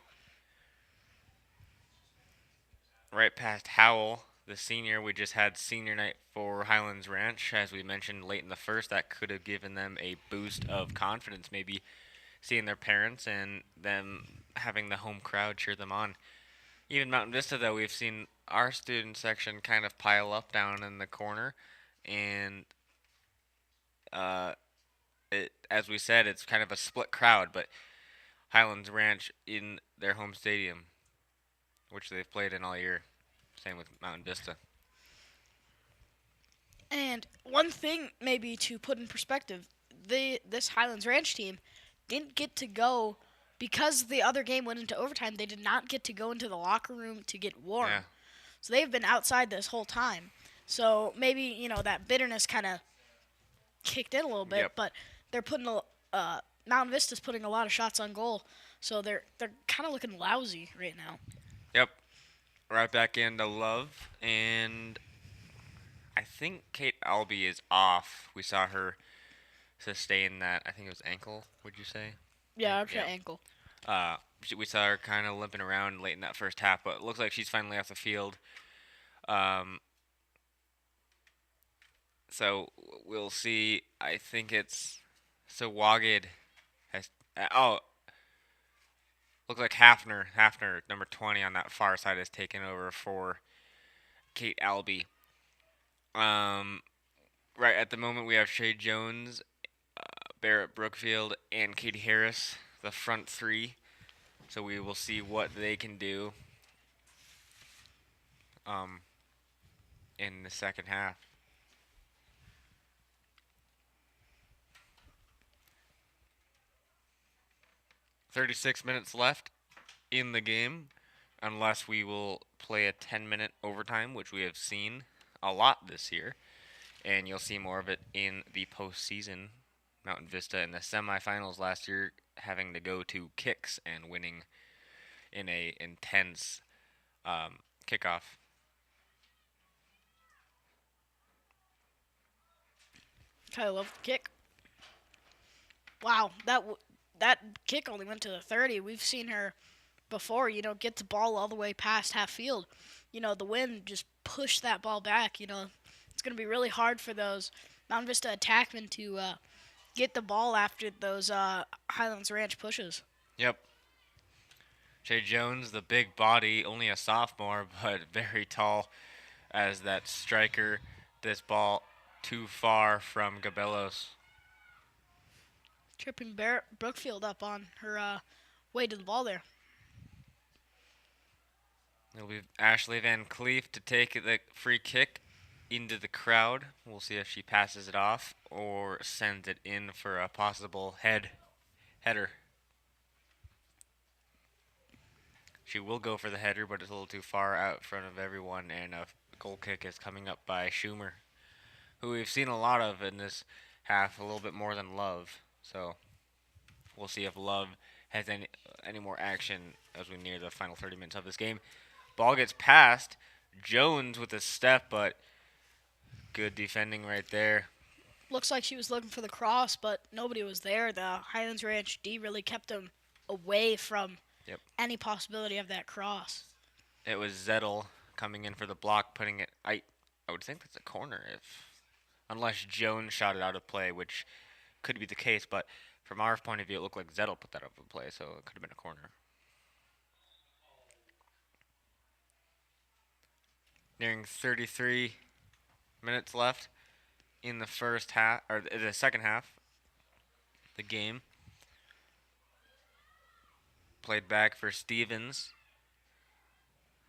Right past Howell, the senior. We just had senior night for Highlands Ranch. As we mentioned late in the first, that could have given them a boost of confidence, maybe seeing their parents and them having the home crowd cheer them on. Even Mountain Vista, though, we've seen our student section kind of pile up down in the corner, and as we said, it's kind of a split crowd, but Highlands Ranch in their home stadium, which they've played in all year. Same with Mountain Vista. And one thing maybe to put in perspective, this Highlands Ranch team didn't get to go, because the other game went into overtime, they did not get to go into the locker room to get warm. Yeah. So they've been outside this whole time. So maybe, that bitterness kind of kicked in a little bit, but they're putting Mountain Vista's putting a lot of shots on goal, so they're kind of looking lousy right now. Yep. Right back into Love, and I think Kate Albee is off. We saw her sustain that, I think it was ankle, would you say? Yeah, okay, ankle. We saw her kind of limping around late in that first half, but it looks like she's finally off the field. So we'll see. I think it's Wagid has. Looks like Hafner, number 20 on that far side, has taken over for Kate Albee. Right at the moment, we have Shay Jones, Barrett Brookfield, and Katie Harris, the front three. So we will see what they can do in the second half. 36 minutes left in the game, unless we will play a 10-minute overtime, which we have seen a lot this year. And you'll see more of it in the postseason. Mountain Vista in the semifinals last year having to go to kicks and winning in a intense kickoff. I love the kick. Wow, that kick only went to the 30. We've seen her before, get the ball all the way past half field. The wind just pushed that ball back. It's going to be really hard for those Mountain Vista attackmen to get the ball after those Highlands Ranch pushes. Yep. Shay Jones, the big body, only a sophomore, but very tall as that striker. This ball too far from Gabelos. Tripping Brookfield up on her way to the ball there. It'll be Ashley Van Cleef to take the free kick into the crowd. We'll see if she passes it off or sends it in for a possible header. She will go for the header, but it's a little too far out in front of everyone, and a goal kick is coming up by Schumer, who we've seen a lot of in this half, a little bit more than Love. So we'll see if Love has any more action as we near the final 30 minutes of this game. Ball gets passed. Jones with a step, but good defending right there. Looks like she was looking for the cross, but nobody was there. The Highlands Ranch D really kept them away from any possibility of that cross. It was Zettel coming in for the block, putting it. I would think that's a corner unless Jones shot it out of play, which could be the case. But from our point of view, it looked like Zettel put that out of play, so it could have been a corner. Nearing 33 minutes left in the first half, or the second half. The game played back for Stevens.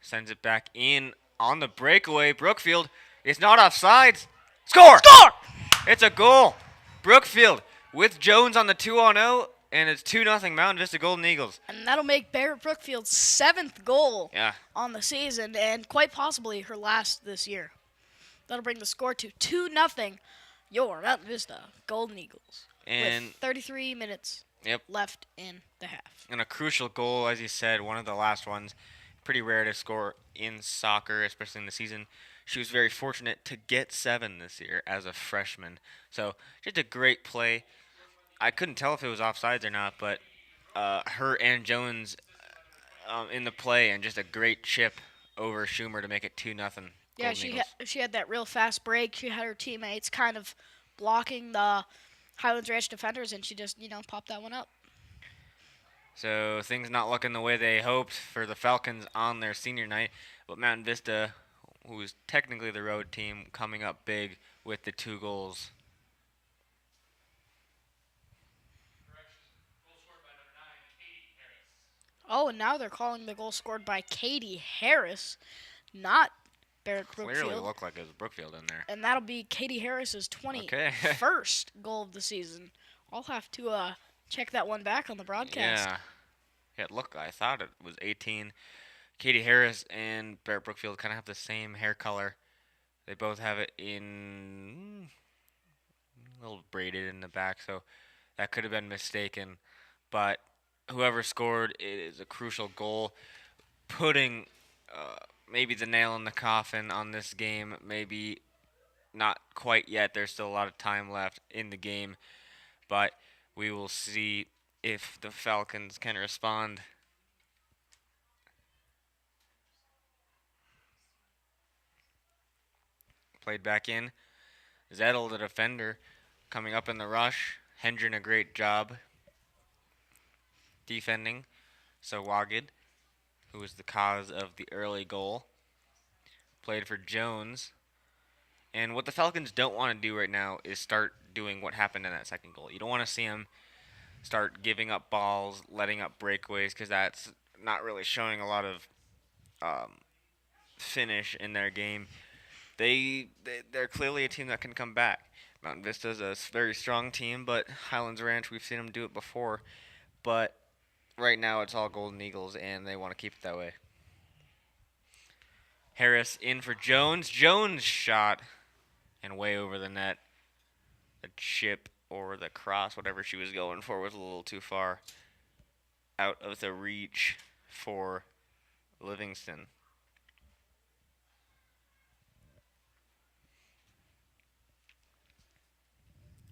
Sends it back in on the breakaway. Brookfield is not offsides. Score! Score! It's a goal. Brookfield with Jones on the 2-0, and it's 2-0 Mountain Vista Golden Eagles. And that'll make Barrett Brookfield's 7th goal Yeah. on the season, and quite possibly her last this year. That'll bring the score to 2-0, your Mountain Vista Golden Eagles. And with 33 minutes left in the half. And a crucial goal, as you said, one of the last ones. Pretty rare to score in soccer, especially in the season. She was very fortunate to get 7 this year as a freshman. So just a great play. I couldn't tell if it was offsides or not, but her and Jones in the play, and just a great chip over Schumer to make it 2-0. Yeah, she had that real fast break. She had her teammates kind of blocking the Highlands Ranch defenders, and she just, popped that one up. So things not looking the way they hoped for the Falcons on their senior night, but Mountain Vista, who's technically the road team, coming up big with the 2 goals. Oh, and now they're calling the goal scored by Katie Harris, not Barrett Brookfield. Clearly looked like it was Brookfield in there. And that'll be Katie Harris's 21st goal of the season. I'll have to check that one back on the broadcast. Yeah, look, I thought it was 18. Katie Harris and Barrett Brookfield kind of have the same hair color. They both have it in a little braided in the back, so that could have been mistaken. But whoever scored, it is a crucial goal, putting maybe the nail in the coffin on this game. Maybe not quite yet. There's still a lot of time left in the game, but we will see if the Falcons can respond. Played back in. Zettel, the defender, coming up in the rush. Hendren, a great job defending. So Wagid, who was the cause of the early goal, played for Jones. And what the Falcons don't want to do right now is start doing what happened in that second goal. You don't want to see them start giving up balls, letting up breakaways, because that's not really showing a lot of finish in their game. They're clearly a team that can come back. Mountain Vista is a very strong team, but Highlands Ranch, we've seen them do it before. But right now it's all Golden Eagles, and they want to keep it that way. Harris in for Jones. Jones shot, and way over the net. The chip or the cross, whatever she was going for, was a little too far out of the reach for Livingston.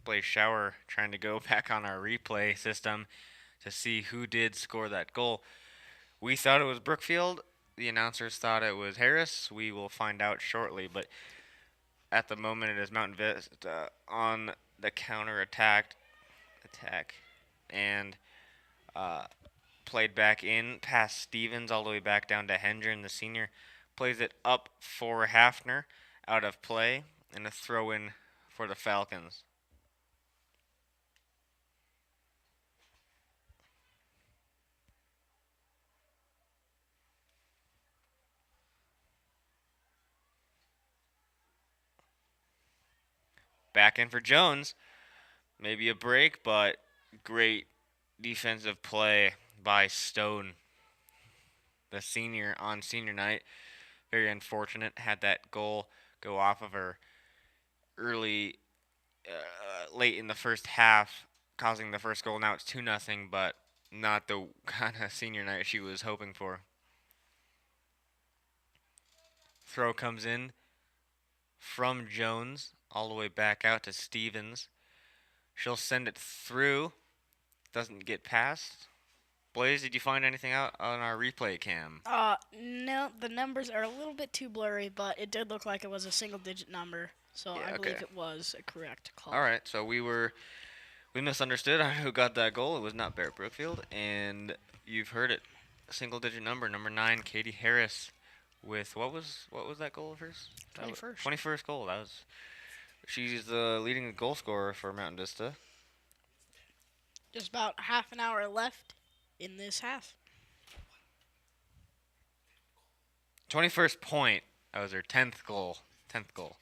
Blaise Schauer trying to go back on our replay system to see who did score that goal. We thought it was Brookfield. The announcers thought it was Harris. We will find out shortly. But at the moment, it is Mountain Vista on the counter attack, and uh, played back in past Stevens all the way back down to Hendren, the senior. Plays it up for Hafner, out of play, and a throw in for the Falcons. Back in for Jones. Maybe a break, but great defensive play by Stone, the senior on senior night. Very unfortunate. Had that goal go off of her late in the first half, causing the first goal. Now it's 2-0, but not the kind of senior night she was hoping for. Throw comes in from Jones all the way back out to Stevens. She'll send it through. Doesn't get past. Blaise, did you find anything out on our replay cam? No, the numbers are a little bit too blurry, but it did look like it was a single-digit number, so Yeah, I believe okay. it was a correct call. All right, so we misunderstood who got that goal. It was not Barrett Brookfield, and you've heard it. Single-digit number 9, Katie Harris, with what was that goal of hers? 21st. 21st goal. She's the leading goal scorer for Mountain Vista. Just about half an hour left in this half. 21st point. That was her 10th goal. 10th goal.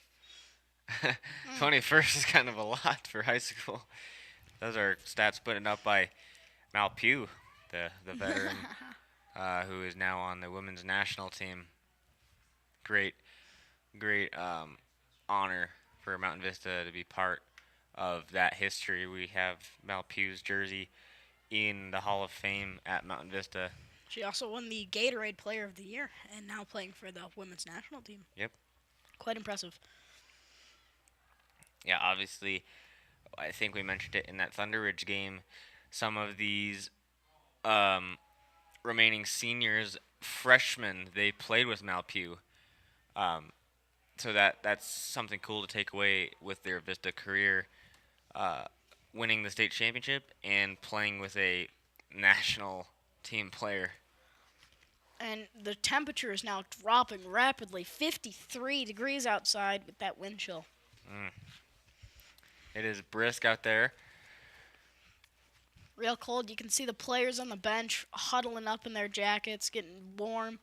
21st is kind of a lot for high school. Those are stats put up by Mal Pugh, the veteran, who is now on the women's national team. Great honor for Mountain Vista to be part of that history. We have Mal Pugh's jersey in the Hall of Fame at Mountain Vista. She also won the Gatorade Player of the Year and now playing for the women's national team. Yep. Quite impressive. Yeah, obviously, I think we mentioned it in that Thunder Ridge game. Some of these remaining seniors, freshmen, they played with Mal Pugh. So that's something cool to take away with their Vista career, winning the state championship and playing with a national team player. And the temperature is now dropping rapidly, 53 degrees outside with that wind chill. It is brisk out there. Real cold. You can see the players on the bench huddling up in their jackets, getting warm.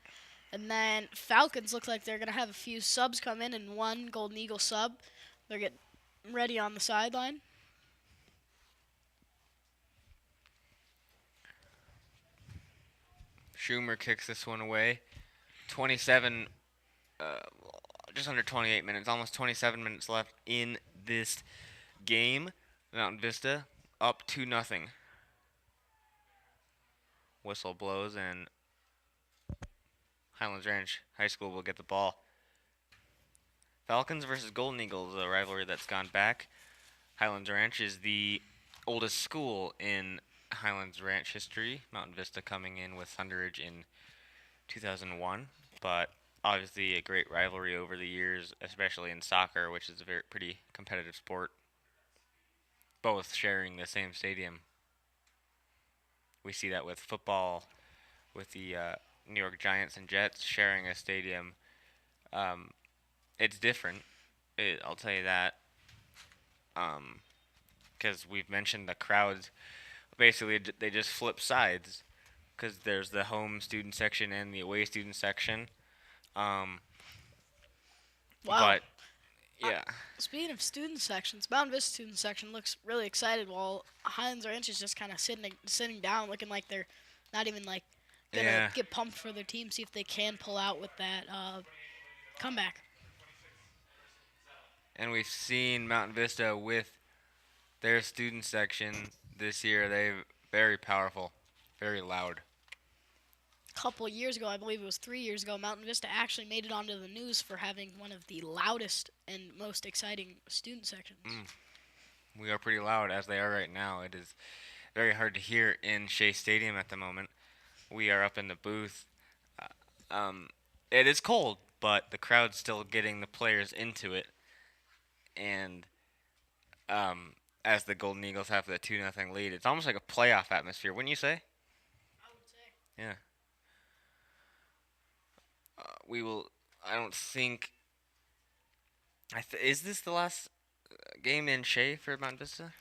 And then Falcons look like they're going to have a few subs come in and one Golden Eagle sub. They're getting ready on the sideline. Schumer kicks this one away. 27, just under 28 minutes, almost 27 minutes left in this game. Mountain Vista up 2-0. Whistle blows and Highlands Ranch High School will get the ball. Falcons versus Golden Eagles, a rivalry that's gone back. Highlands Ranch is the oldest school in Highlands Ranch history. Mountain Vista coming in with Thunder Ridge in 2001, but obviously a great rivalry over the years, especially in soccer, which is a pretty competitive sport. Both sharing the same stadium. We see that with football, with the New York Giants and Jets sharing a stadium. It's different. I'll tell you that. Because we've mentioned the crowds. Basically, they just flip sides. Because there's the home student section and the away student section. Wow. But, yeah. Speaking of student sections, Mountain Vista student section looks really excited while Highlands Ranch is just kind of sitting down, looking like they're not even like gonna get pumped for their team, see if they can pull out with that comeback. And we've seen Mountain Vista with their student section this year. They're very powerful, very loud. A couple of years ago, I believe it was 3 years ago, Mountain Vista actually made it onto the news for having one of the loudest and most exciting student sections. We are pretty loud, as they are right now. It is very hard to hear in Shea Stadium at the moment. We are up in the booth. It is cold, but the crowd's still getting the players into it. And um, as the Golden Eagles have the 2-0 lead, it's almost like a playoff atmosphere, wouldn't you say? I would say. Yeah. We will. I don't think. Is this the last game in Shea for Mountain Vista?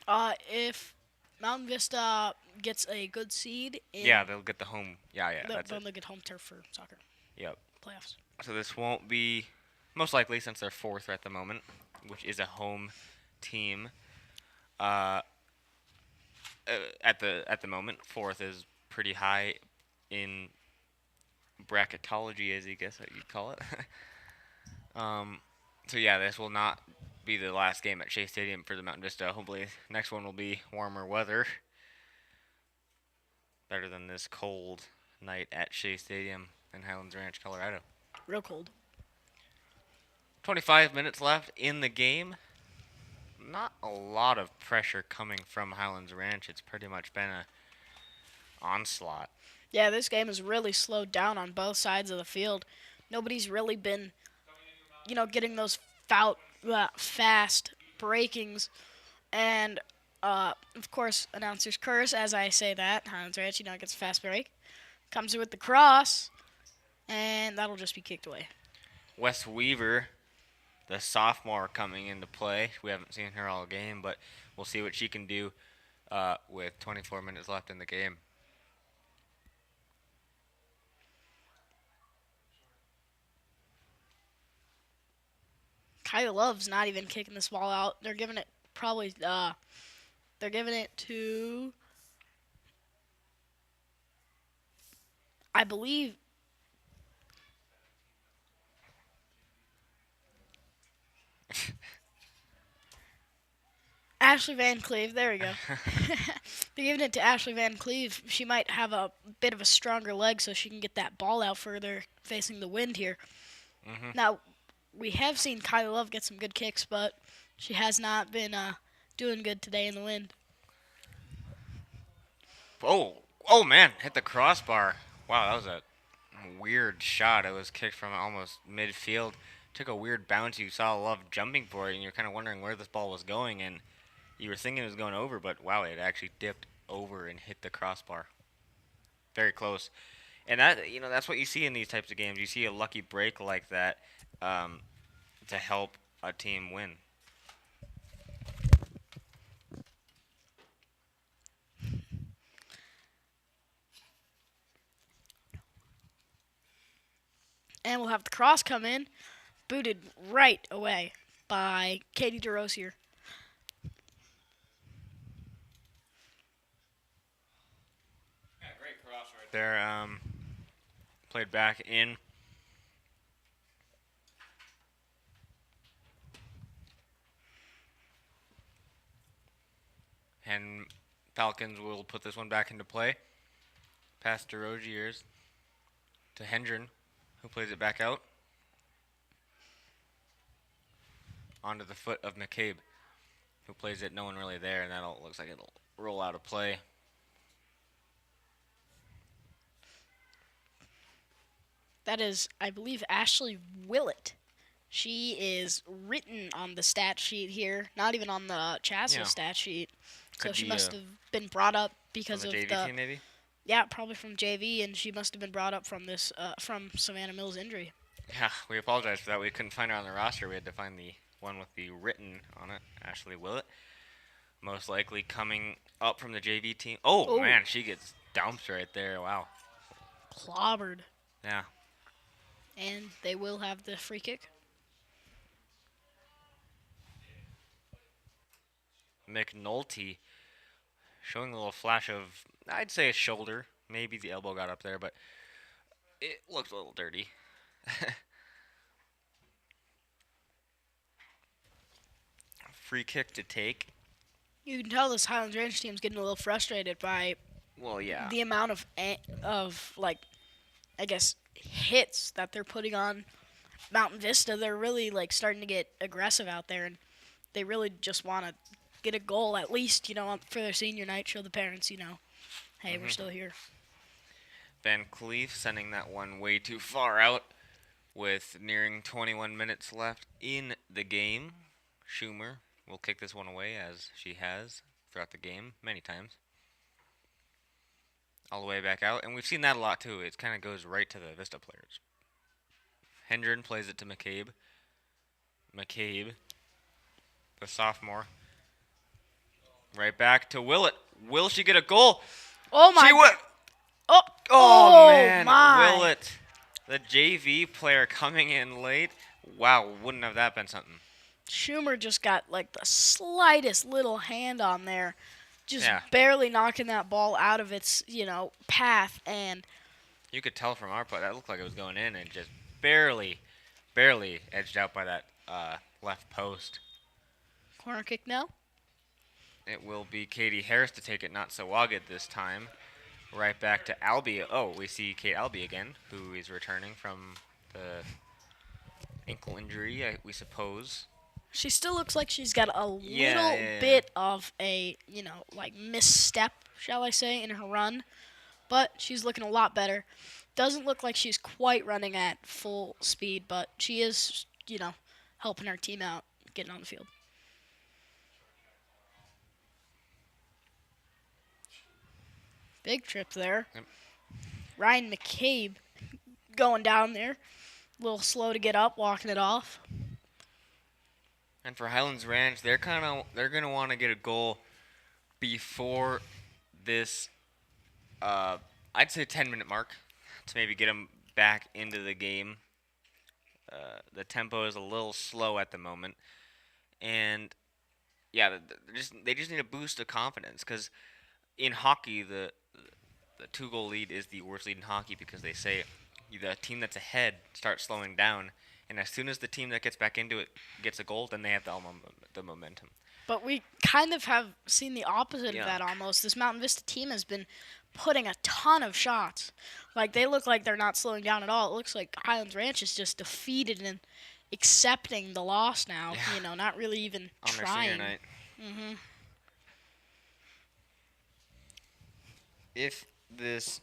If Mountain Vista gets a good seed in, Yeah, they'll get the home. Yeah, that's then it. they'll get home turf for soccer Yep. playoffs. So this won't be most likely since they're fourth at the moment, which is a home team. Uh, at the moment, fourth is pretty high in bracketology, as you guess you'd call it. So yeah, this will not be the last game at Shea Stadium for the Mountain Vista. Hopefully, next one will be warmer weather, better than this cold night at Shea Stadium in Highlands Ranch, Colorado. Real cold. 25 minutes left in the game. Not a lot of pressure coming from Highlands Ranch. It's pretty much been a onslaught. Yeah, this game has really slowed down on both sides of the field. Nobody's really been, getting those fast breakings. And, of course, announcers curse as I say that. Highlands Ranch, gets a fast break. Comes with the cross, and that'll just be kicked away. Wes Weaver, the sophomore, coming into play. We haven't seen her all game, but we'll see what she can do with 24 minutes left in the game. Kylie Love's not even kicking this ball out. They're giving it they're giving it to, I believe, Ashley Van Cleve. There we go. They're giving it to Ashley Van Cleve. She might have a bit of a stronger leg so she can get that ball out further facing the wind here. Mm-hmm. Now, we have seen Kylie Love get some good kicks, but she has not been doing good today in the wind. Oh man, hit the crossbar. Wow, that was a weird shot. It was kicked from almost midfield. Took a weird bounce. You saw Love jumping for it, and you're kind of wondering where this ball was going, and you were thinking it was going over, but wow, it actually dipped over and hit the crossbar. Very close. And that's what you see in these types of games. You see a lucky break like that to help a team win. And we'll have the cross come in, booted right away by Katie DeRosier. Yeah, great cross right there. Played back in. And Falcons will put this one back into play. Past DeRosiers to Hendren, who plays it back out. Onto the foot of McCabe, who plays it. No one really there, and that looks like it'll roll out of play. That is, I believe, Ashley Willett. She is written on the stat sheet here, not even on the Chasso stat sheet. So she must have been brought up because of the JV team, maybe. Yeah, probably from JV, and she must have been brought up from this from Savannah Mills' injury. Yeah, we apologize for that. We couldn't find her on the roster. We had to find the one with the written on it, Ashley Willett. Most likely coming up from the JV team. Oh, man, she gets dumped right there. Wow. Clobbered. Yeah. And they will have the free kick. McNulty showing a little flash of, I'd say, a shoulder. Maybe the elbow got up there, but it looks a little dirty. Free kick to take. You can tell this Highlands Ranch team's getting a little frustrated by the amount of I guess, hits that they're putting on Mountain Vista. They're really starting to get aggressive out there, and they really just want to get a goal at least, for their senior night, show the parents, hey, we're still here. Van Cleef sending that one way too far out with nearing 21 minutes left in the game. Schumer will kick this one away as she has throughout the game many times. All the way back out, and we've seen that a lot too. It kind of goes right to the Vista players. Hendren plays it to McCabe. McCabe, the sophomore, right back to Willett. Will she get a goal? Oh my! She would. Oh, Oh man, my. Willett, the JV player coming in late. Wow, wouldn't have that been something? Schumer just got like the slightest little hand on there, just Yeah. barely knocking that ball out of its, path, and You could tell from our play that looked like it was going in and just barely edged out by that left post. corner kick now. It will be Katie Harris to take it, not Sawagid this time. Right back to Albie. Oh, we see Kate Albie again, who is returning from the ankle injury, we suppose. She still looks like she's got a Yeah, little yeah. bit of a, misstep, shall I say, in her run. But she's looking a lot better. Doesn't look like she's quite running at full speed, but she is, helping her team out, getting on the field. Big trip there. Yep. Ryan McCabe going down there. A little slow to get up, walking it off. And for Highlands Ranch, they're gonna want to get a goal before this, I'd say 10-minute mark to maybe get them back into the game. The tempo is a little slow at the moment, and yeah, they just need a boost of confidence because in hockey the 2-goal lead is the worst lead in hockey because they say the team that's ahead starts slowing down, and as soon as the team that gets back into it gets a goal, then they have the momentum. But we kind of have seen the opposite Yeah. of that almost. This Mountain Vista team has been putting a ton of shots. Like, they look like they're not slowing down at all. It looks like Highlands Ranch is just defeated and accepting the loss now. Yeah. Not really even On their trying. senior night. Mm-hmm. If this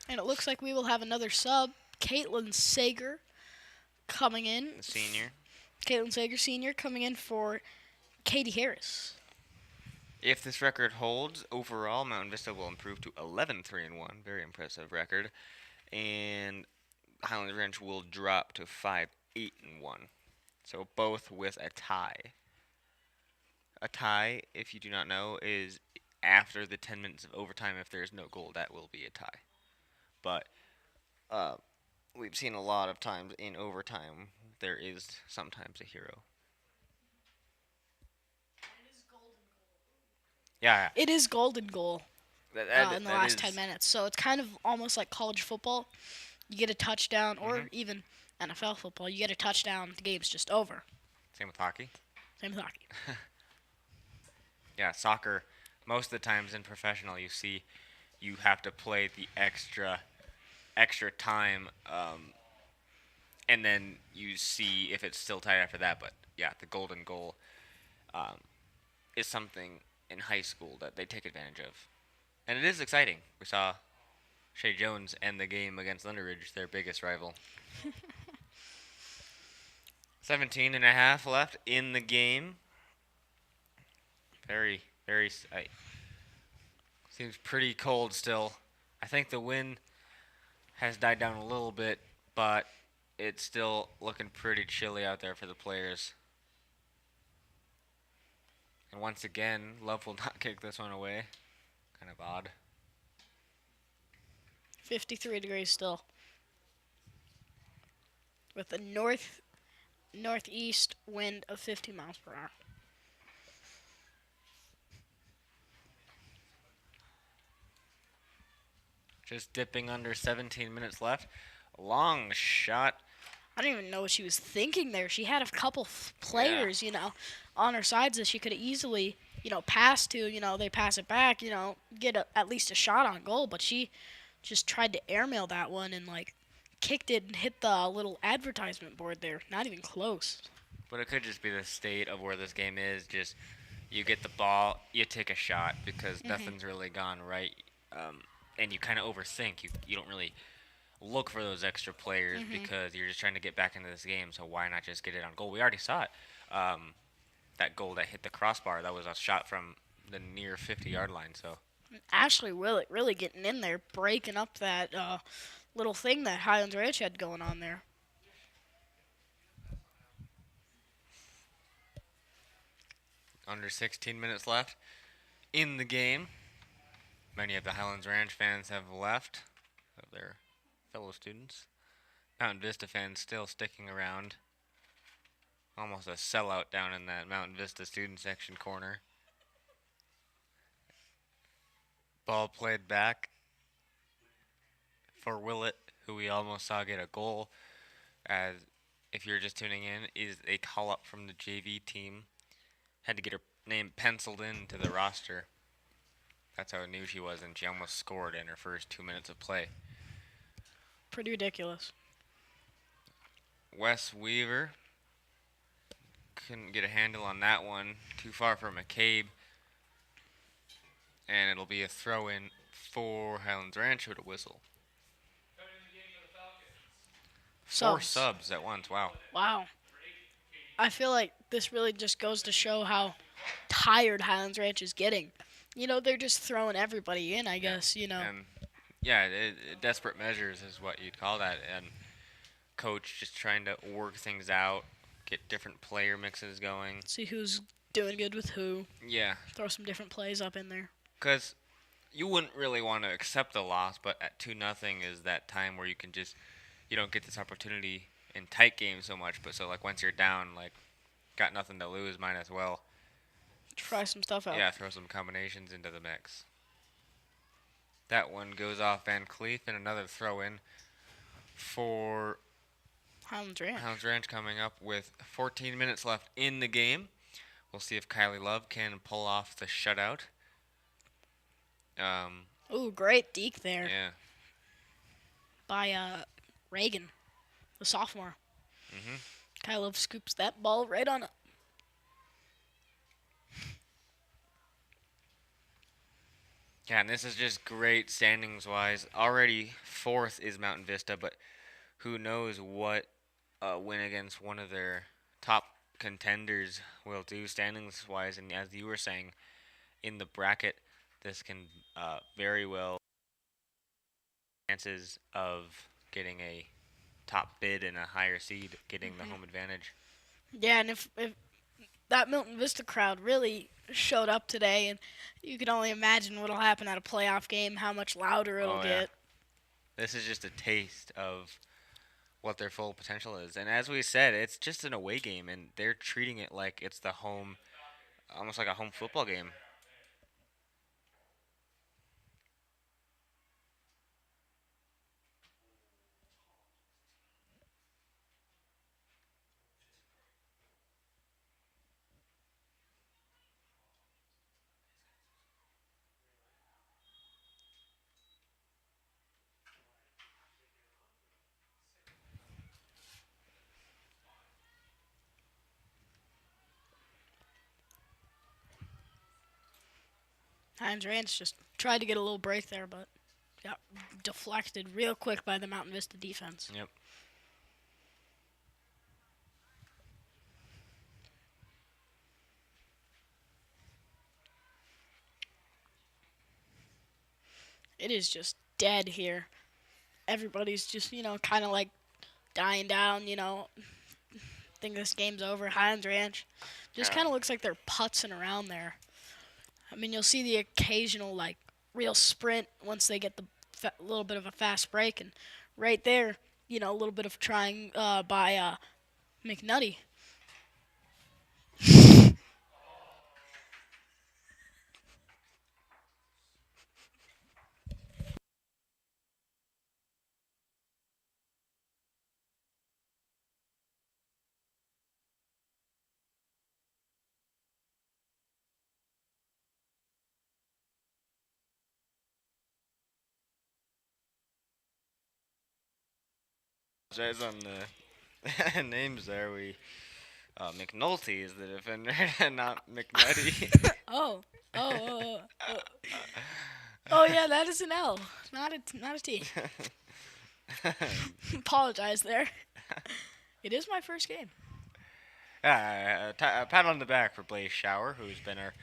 And it looks like we will have another sub. Caitlin Sager coming in. the senior, Caitlin Sager Sr. coming in for Katie Harris. if this record holds overall, Mountain Vista will improve to 11-3-1, very impressive record, and Highlands Ranch will drop to 5-8-1. So both with a tie. A tie, if you do not know, is after the 10 minutes of overtime. If there is no goal, that will be a tie. But we've seen a lot of times in overtime there is sometimes a hero. Yeah, It is golden goal in the last is, 10 minutes. So it's kind of almost like college football. You get a touchdown, or Mhm. even NFL football. You get a touchdown, the game's just over. Same with hockey. Same with hockey. Yeah, soccer, most of the times in professional, you see you have to play the extra time, and then you see if it's still tight after that. But yeah, the golden goal is something in high school that they take advantage of, and it is exciting. We saw Shea Jones end the game against Thunderbridge, their biggest rival. 17 and a half left in the game. Very, seems pretty cold still. I think the wind has died down a little bit, but it's still looking pretty chilly out there for the players. And once again, Love will not kick this one away. Kind of odd. 53 degrees still. With a northeast wind of 50 miles per hour. Just dipping under 17 minutes left. Long shot. I don't even know what she was thinking there. She had a couple players, on her sides that she could have easily, pass to. They pass it back, get at least a shot on goal. But she just tried to airmail that one and, kicked it and hit the little advertisement board there. Not even close. But it could just be the state of where this game is. Just you get the ball, you take a shot because nothing's really gone right. and you kind of overthink. You don't really look for those extra players because you're just trying to get back into this game. So why not just get it on goal? We already saw it. That goal that hit the crossbar, that was a shot from the near 50-yard line. So Ashley Willett really getting in there, breaking up that little thing that Highlands Ranch had going on there. under 16 minutes left in the game. Many of the Highlands Ranch fans have left of their fellow students. Mountain Vista fans still sticking around. Almost a sellout down in that Mountain Vista student section corner. Ball played back for Willett, who we almost saw get a goal. As if you're just tuning in, is a call up from the JV team. Had to get her name penciled into the roster. That's how new she was, and she almost scored in her first 2 minutes of play. Pretty ridiculous. Wes Weaver couldn't get a handle on that one. Too far for McCabe. And it'll be a throw-in for Highlands Ranch with a whistle. 4 subs at once, wow. Wow. I feel like this really just goes to show how tired Highlands Ranch is getting. You know, they're just throwing everybody in, I guess, you know. And yeah, desperate measures is what you'd call that. And coach just trying to work things out, get different player mixes going. See who's doing good with who. Yeah. Throw some different plays up in there. Because you wouldn't really want to accept the loss, but at 2-0 is that time where you can just, you don't get this opportunity in tight games so much. But so, like, once you're down, like, got nothing to lose, might as well. Try some stuff out. Yeah, throw some combinations into the mix. That one goes off Van Cleef, and another throw-in for Highlands Ranch. Highlands Ranch coming up with 14 minutes left in the game. We'll see if Kylie Love can pull off the shutout. Ooh, great deke there. Yeah. By Reagan, the sophomore. Mm-hmm. Kylie Love scoops that ball right on up. Yeah, and this is just great standings-wise. Already 4th is Mountain Vista, but who knows what a win against one of their top contenders will do standings-wise. And as you were saying, in the bracket, this can very well chances of getting a top bid and a higher seed, getting the home advantage. Yeah, and if that Mountain Vista crowd really showed up today, and you can only imagine what'll happen at a playoff game, how much louder it'll get. This is just a taste of what their full potential is. And as we said, it's just an away game, and they're treating it like it's the home, almost like a home football game. Highlands Ranch just tried to get a little break there, but got deflected real quick by the Mountain Vista defense. Yep. It is just dead here. Everybody's just, kind of like dying down, think this game's over. Highlands Ranch just kind of looks like they're putzing around there. I mean, you'll see the occasional, like, real sprint once they get the little bit of a fast break. And right there, a little bit of trying by McNutty. Guys on the names there, we McNulty is the defender, not McNutty. Oh. Oh yeah, that is an L, not a T. Apologize there. It is my first game. A pat on the back for Blaise Schauer, who's been our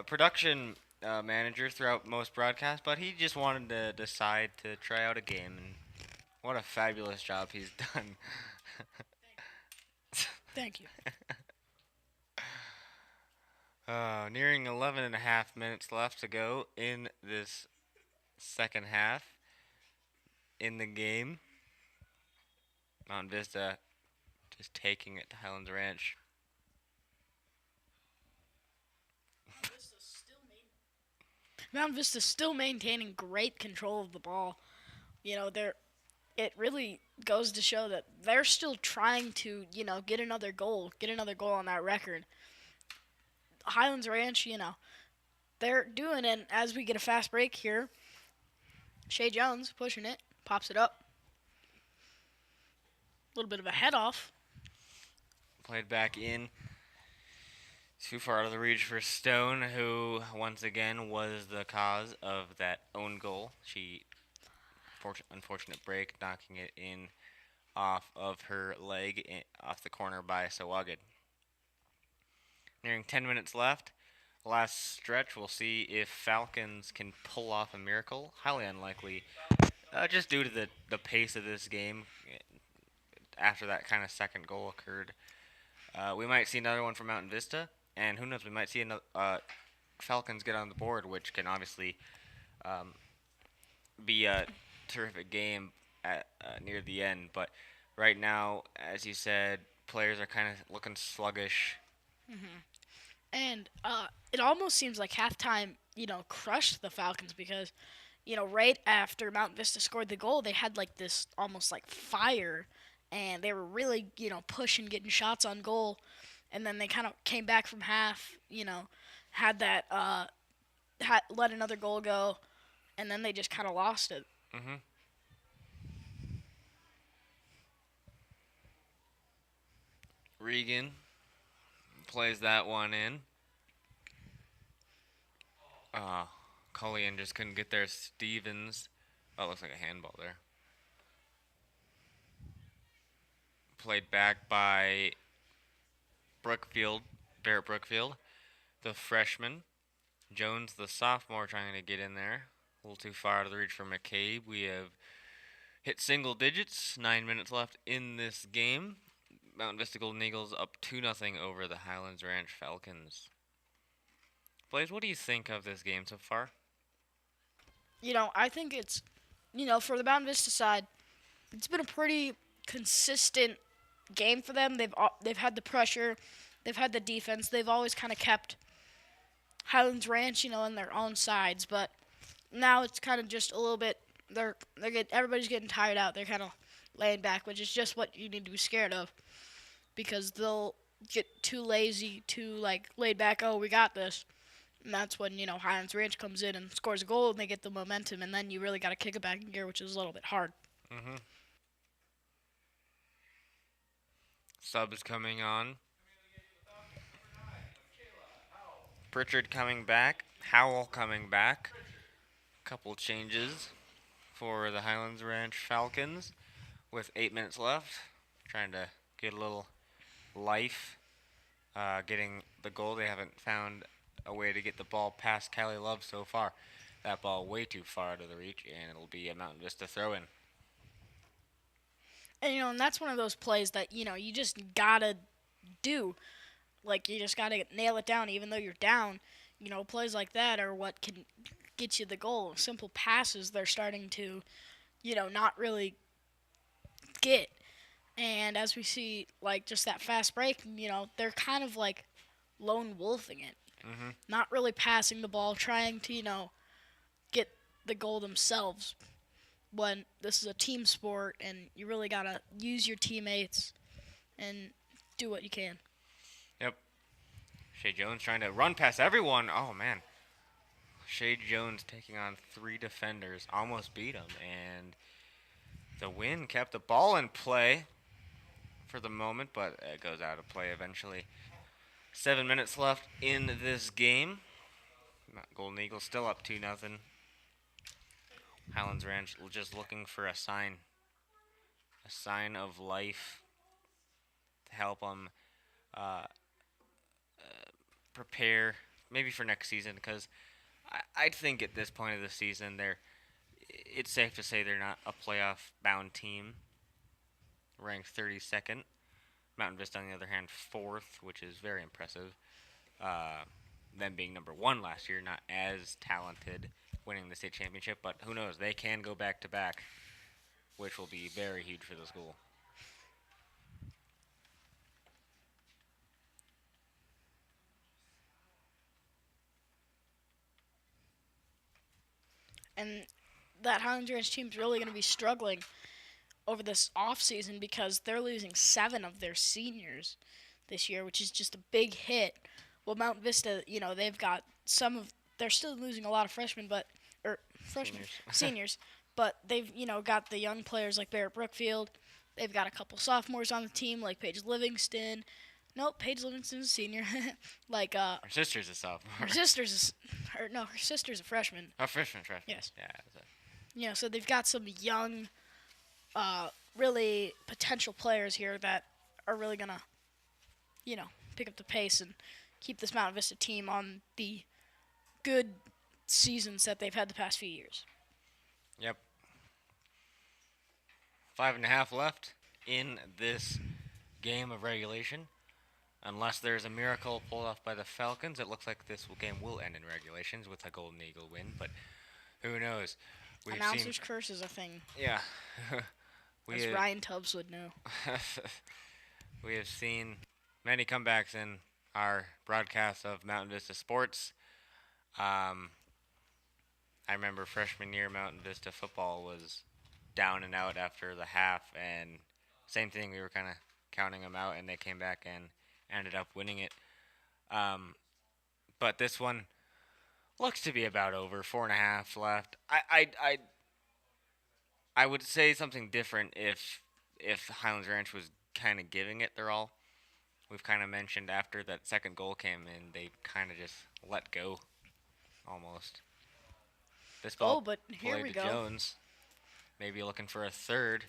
production manager throughout most broadcasts, but he just wanted to decide to try out a game, and what a fabulous job he's done. Thank you. Nearing 11 and a half minutes left to go in this second half in the game. Mountain Vista just taking it to Highlands Ranch. Mountain Vista still maintaining great control of the ball. You know, it really goes to show that they're still trying to, get another goal on that record. Highlands Ranch, they're doing it as we get a fast break here. Shay Jones pushing it, pops it up. A little bit of a head off. Played back in. Too far out of the reach for Stone, who once again was the cause of that own goal. She, unfortunate break, knocking it in off of her leg, off the corner by Sawagid. Nearing 10 minutes left. Last stretch, we'll see if Falcons can pull off a miracle. Highly unlikely, just due to the pace of this game after that kind of second goal occurred. We might see another one from Mountain Vista, and who knows, we might see another Falcons get on the board, which can obviously be a terrific game at near the end. But right now, as you said, players are kind of looking sluggish. And it almost seems like halftime, crushed the Falcons because, right after Mountain Vista scored the goal, they had like this almost like fire, and they were really, pushing, getting shots on goal, and then they kind of came back from half, had that, let another goal go, and then they just kind of lost it. Mm-hmm. Regan plays that one in. Cullion just couldn't get there. Stevens. Oh, it looks like a handball there. Played back by Brookfield, Barrett Brookfield, the freshman. Jones, the sophomore, trying to get in there. A little too far out of the reach for McCabe. We have hit single digits. 9 minutes left in this game. Mountain Vista Golden Eagles up 2-0 over the Highlands Ranch Falcons. Blaise, what do you think of this game so far? I think it's, for the Mountain Vista side, it's been a pretty consistent game for them. They've had the pressure, they've had the defense. They've always kind of kept Highlands Ranch, in their own sides. But now it's kind of just a little bit. Everybody's getting tired out. They're kind of laying back, which is just what you need to be scared of, because they'll get too lazy, too laid back. Oh, we got this. And that's when, Highlands Ranch comes in and scores a goal and they get the momentum, and then you really got to kick it back in gear, which is a little bit hard. Mm-hmm. Subs coming on. Pritchard coming back. Howell coming back. Couple changes for the Highlands Ranch Falcons with 8 minutes left. Trying to get a little life. Getting the goal. They haven't found a way to get the ball past Callie Love so far. That ball way too far out of the reach, and it'll be a Mountain Vista throw-in. And that's one of those plays that you just gotta do. You just gotta nail it down, even though you're down. Plays like that are what can get you the goal. Simple passes they're starting to, not really get. And as we see, just that fast break, they're kind of lone wolfing it. Mm-hmm. Not really passing the ball, trying to, get the goal themselves, when this is a team sport and you really got to use your teammates and do what you can. Yep. Shay Jones trying to run past everyone. Oh, man. Shay Jones taking on 3 defenders. Almost beat him. And the win kept the ball in play for the moment, but it goes out of play eventually. 7 minutes left in this game. Golden Eagles still up 2-0. Highlands Ranch just looking for a sign of life to help them uh, prepare maybe for next season because I think at this point of the season it's safe to say they're not a playoff bound team, ranked 32nd. Mountain Vista, on the other hand, fourth, which is very impressive. Uh, them being number one last year, not as talented, winning the state championship, but who knows? They can go back to back, which will be very huge for the school. And that Highlands Ranch team's really going to be struggling over this off season because they're losing 7 of their seniors this year, which is just a big hit. Well, Mount Vista, they've got they're still losing a lot of freshmen, or freshmen, seniors, but they've, got the young players like Barrett Brookfield. They've got a couple sophomores on the team like Paige Livingston. Nope, Paige Livingston's a senior. like Her sister's a sophomore. her sister's a freshman. Oh, freshman. Yes. Yeah. So they've got some young, really potential players here that are really gonna, pick up the pace and keep this Mountain Vista team on the good seasons that they've had the past few years. Yep. 5.5 left in this game of regulation. Unless there's a miracle pulled off by the Falcons, it looks like this game will end in regulations with a Golden Eagle win, but who knows? Announcer's curse is a thing. Yeah. As Ryan Tubbs would know. We have seen many comebacks in our broadcast of Mountain Vista sports. I remember freshman year Mountain Vista football was down and out after the half, and same thing, we were kind of counting them out, and they came back and ended up winning it. But this one looks to be about over. 4.5 left. I would say something different if Highlands Ranch was kind of giving it their all. We've kind of mentioned after that second goal came in, they kind of just let go, almost. This ball but here we played go. to Jones. Maybe looking for a third.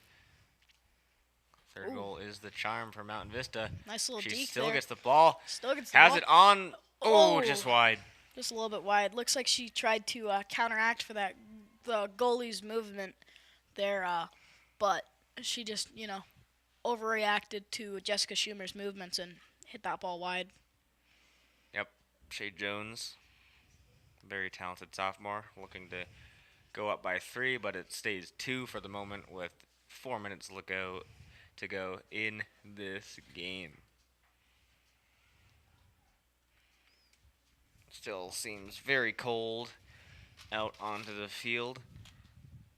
Third goal is the charm for Mountain Vista. Nice little She deke still there. gets the ball. Still gets the Has ball. it on. Oh. Just wide. Just a little bit wide. Looks like she tried to counteract for the goalie's movement there, but she just, overreacted to Jessica Schumer's movements and hit that ball wide. Yep. Shay Jones, very talented sophomore, looking to go up by 3, but it stays 2 for the moment with 4 minutes to go in this game. Still seems very cold out onto the field.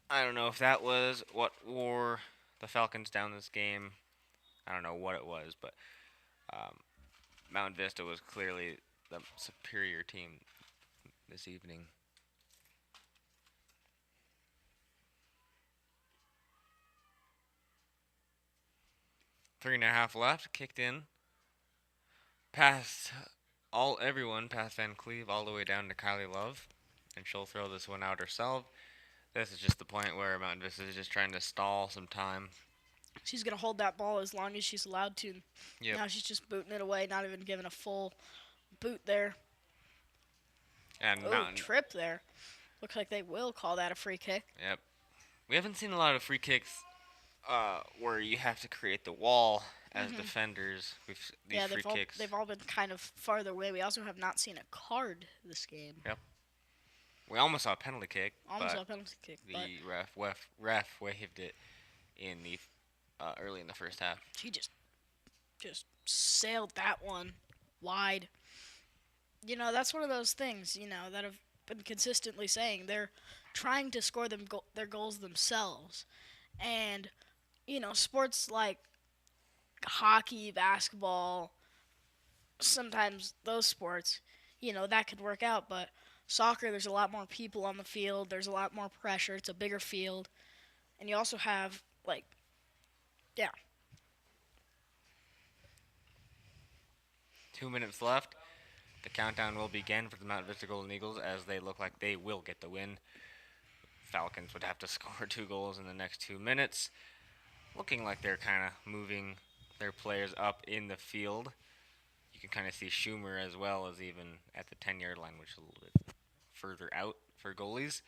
I don't know if that was what wore the Falcons down this game. I don't know what it was, but Mountain Vista was clearly the superior team this evening. Three and a half left, kicked in. Past everyone, past Van Cleve, all the way down to Kylie Love. And she'll throw this one out herself. This is just the point where Mountain Vista is just trying to stall some time. She's going to hold that ball as long as she's allowed to. Yep. Now she's just booting it away, not even giving a full boot there. And trip there. Looks like they will call that a free kick. Yep. We haven't seen a lot of free kicks where you have to create the wall as defenders. They've all been kind of farther away. We also have not seen a card this game. Yep. We almost saw a penalty kick. The ref waved it in the early in the first half. She just sailed that one wide. That's one of those things, that I've been consistently saying. They're trying to score their goals themselves. And, sports like hockey, basketball, sometimes those sports, that could work out. But soccer, there's a lot more people on the field. There's a lot more pressure. It's a bigger field. And you also have, 2 minutes left. The countdown will begin for the Mountain Vista Golden Eagles as they look like they will get the win. Falcons would have to score 2 goals in the next 2 minutes. Looking like they're kind of moving their players up in the field. You can kind of see Schumer as well as even at the 10-yard line, which is a little bit further out for goalies.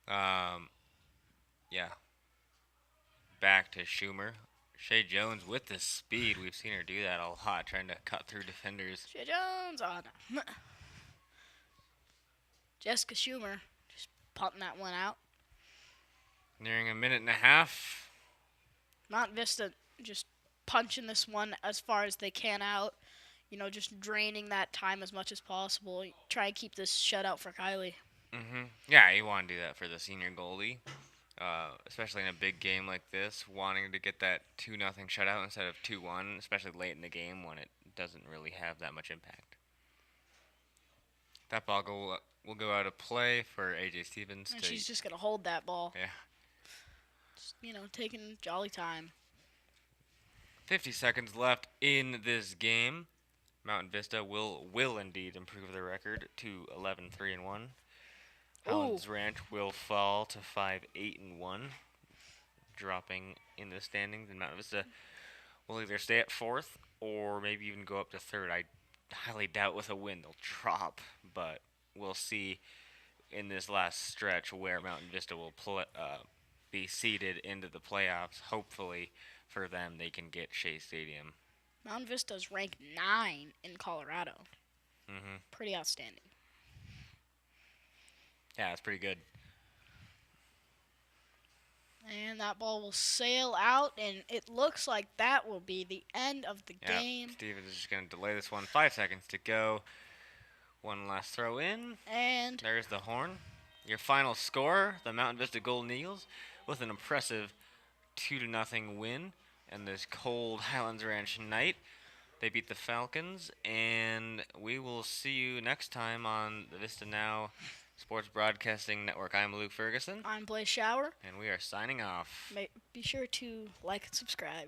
Yeah. Back to Schumer. Shea Jones with the speed. We've seen her do that a lot, trying to cut through defenders. Shea Jones on. Jessica Schumer just pumping that one out. Nearing a minute and a half. Mountain Vista just punching this one as far as they can out. Just draining that time as much as possible. Try and keep this shutout for Kylie. Yeah, you want to do that for the senior goalie. Especially in a big game like this, wanting to get that 2-0 shutout instead of 2-1, especially late in the game when it doesn't really have that much impact. That ball will go out of play for AJ Stevens. And she's just going to hold that ball. Yeah. Just, taking jolly time. 50 seconds left in this game. Mountain Vista will indeed improve their record to 11-3-1. Highlands Ranch will fall to 5-8-1, dropping in the standings. And Mountain Vista will either stay at 4th or maybe even go up to 3rd. I highly doubt with a win they'll drop, but we'll see in this last stretch where Mountain Vista will be seeded into the playoffs. Hopefully for them, they can get Shea Stadium. Mountain Vista's ranked 9 in Colorado. Pretty outstanding. Yeah, that's pretty good. And that ball will sail out, and it looks like that will be the end of the game. Stevens is just going to delay this one. 5 seconds to go. One last throw in. And there's the horn. Your final score, the Mountain Vista Golden Eagles, with an impressive 2-0 win in this cold Highlands Ranch night. They beat the Falcons, and we will see you next time on the VistaNow Sports Broadcasting Network. I'm Luke Ferguson. I'm Blaise Schauer. And we are signing off. Be sure to like and subscribe.